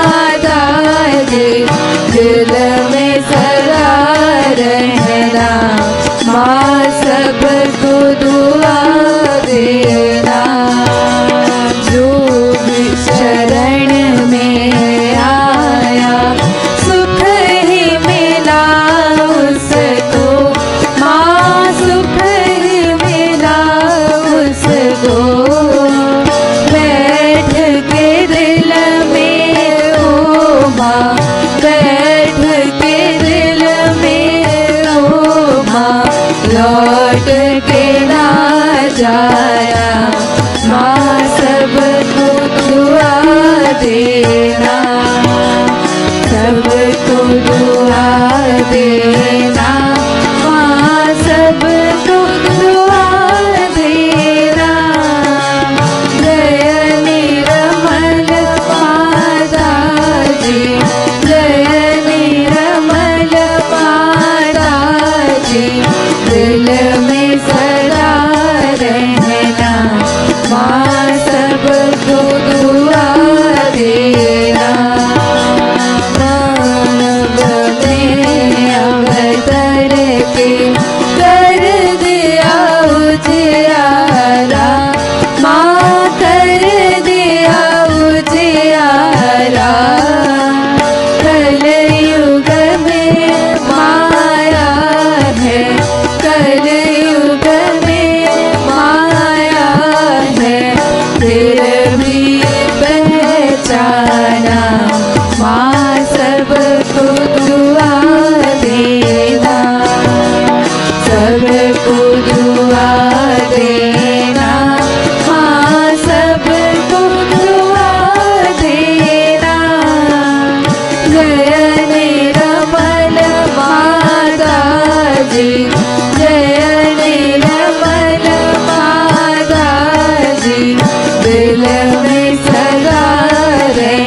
B: देना, सबको दुआ देना, माँ सबको दुआ देना। जय निर्मल माता जी, जय निर्मल माता जी, दिल में सदा रहना, माँ सबको दुआ देना। मानव में अवतर के कर दिया उजियारा, माँ कर दिया उजियारा। कलयुग में माया है, कलयुग में माया है, फिर भी पहचाना, माँ सबको दुआ देना, सबको दुआ देना, माँ सबको दुआ देना। जय निर्मल माता जी, जय निर्मल माता जी, दिल में सदा रहना,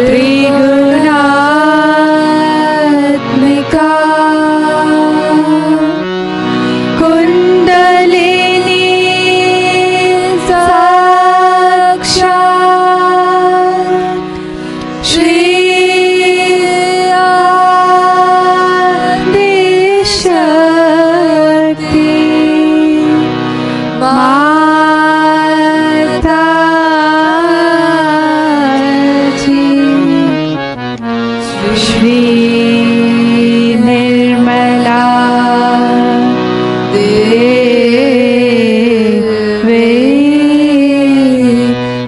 B: त्रिगुणात्मिका कुंडलिनी साक्षात् श्री आदिशक्ति माता जी श्री निर्मला देवी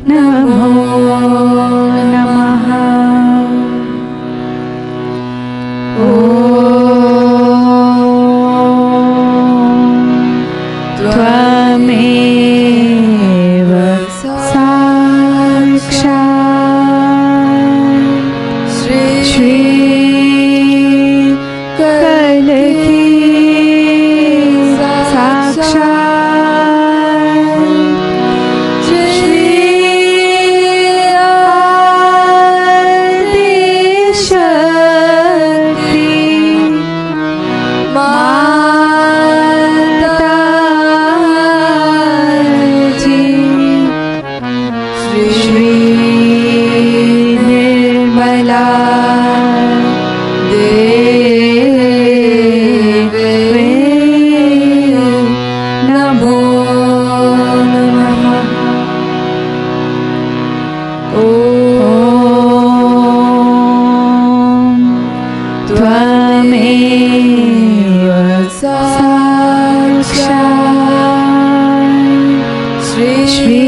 B: नमो नमः। त्वमेव साक्षात् श्री कलकी साक्षात् श्री आदिशक्ति माता जी श्री निर्मला देवी नमो नमः। ॐ त्वमेव साक्षात् श्री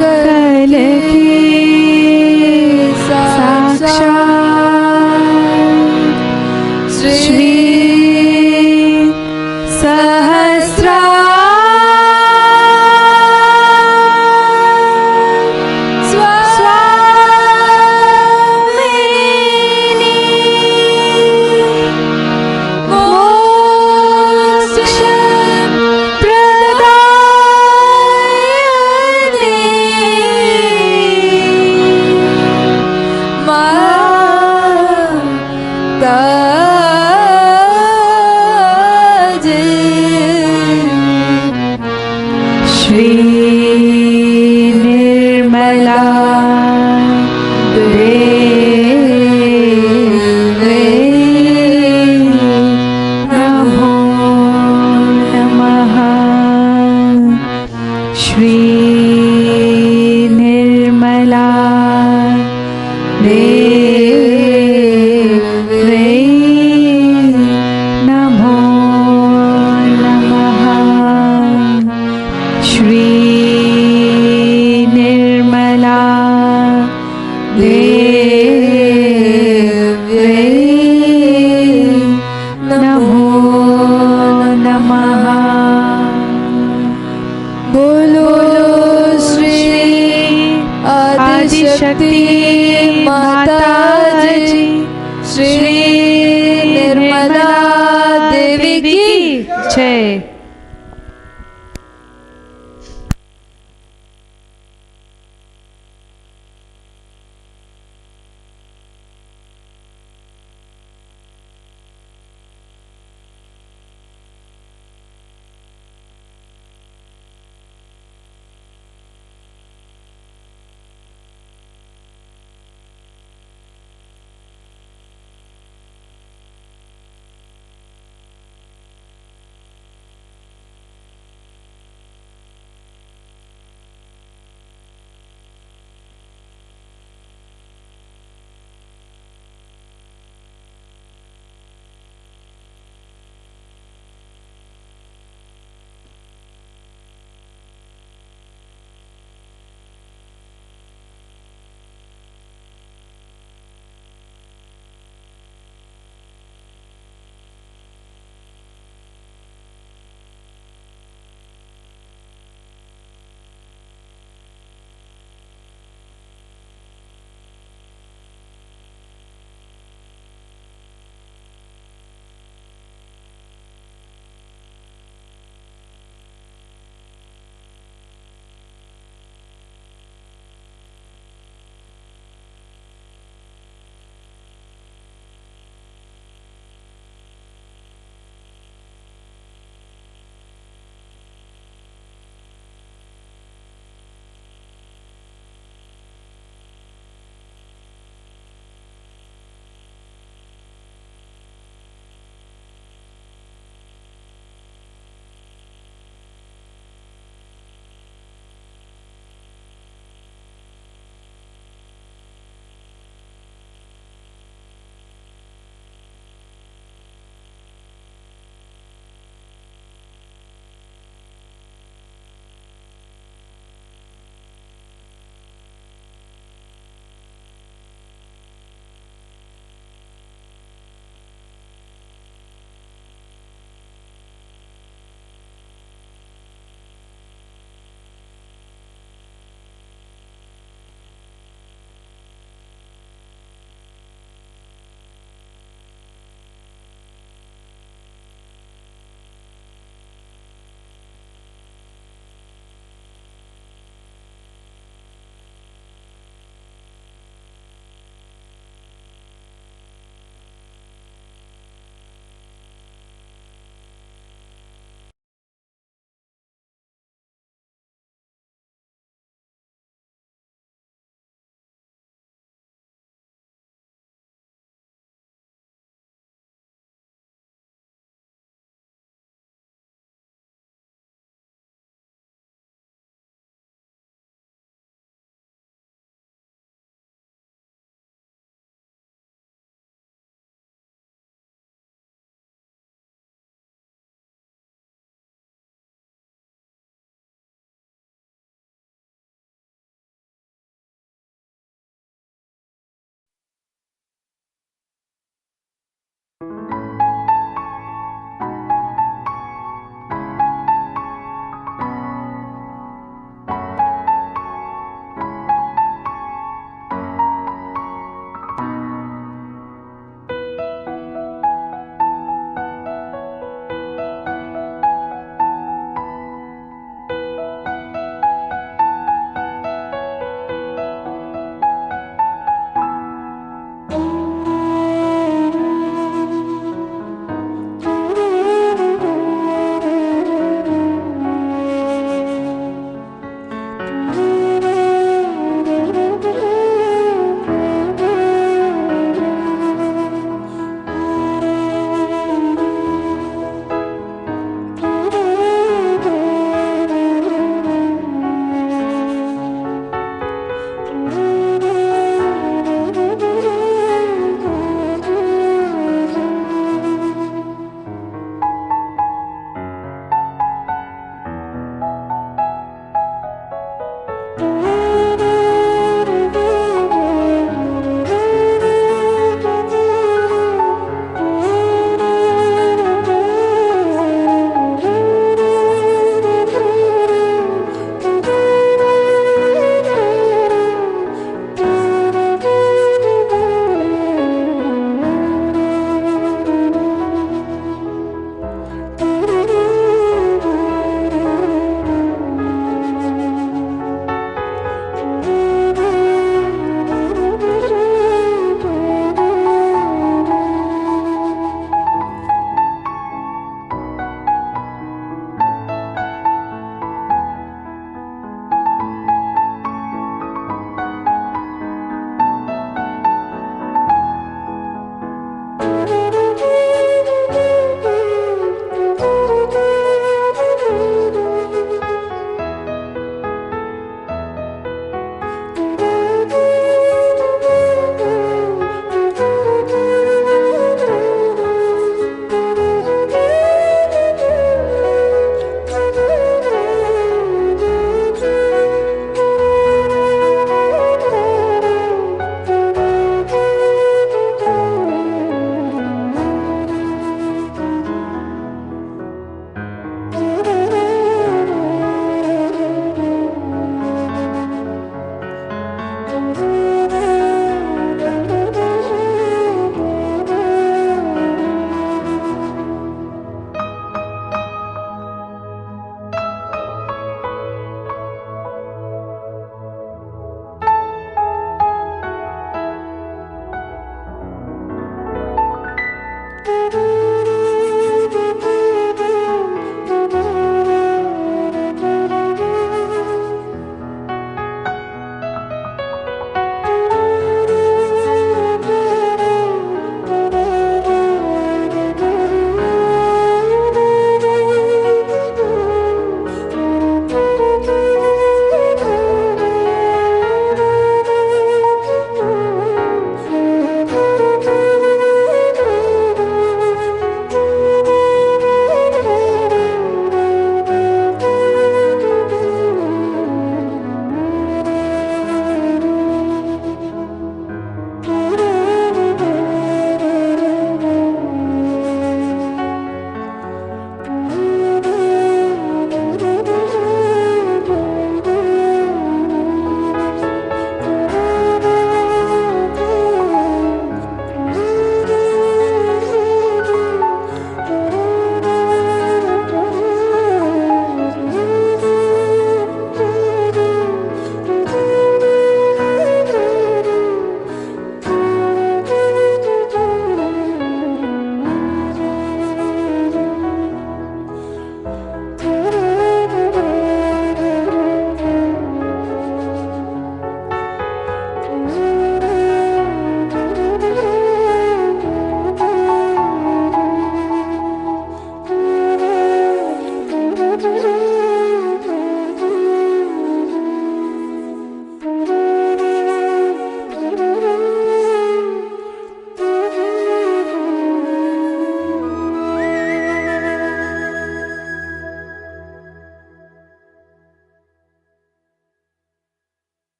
B: कलकी साक्षात् श्री सहस्रा स्वामिनी मोक्ष प्रदायिनी माता जी श्री निर्मला देवी नमो नमः। श्री निर्मला देवी नमो नमः। श्री निर्मला देवी नमो नमः। बोलो श्री आदिशक्ति माता जी श्री निर्मला देवी की जय।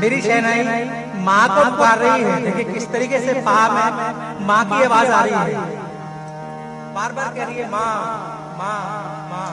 E: मेरी शहनाई माँ को पुकार रही है। देखिए किस तरीके से पा में माँ की आवाज आ रही है, बार बार कह रही है माँ माँ माँ।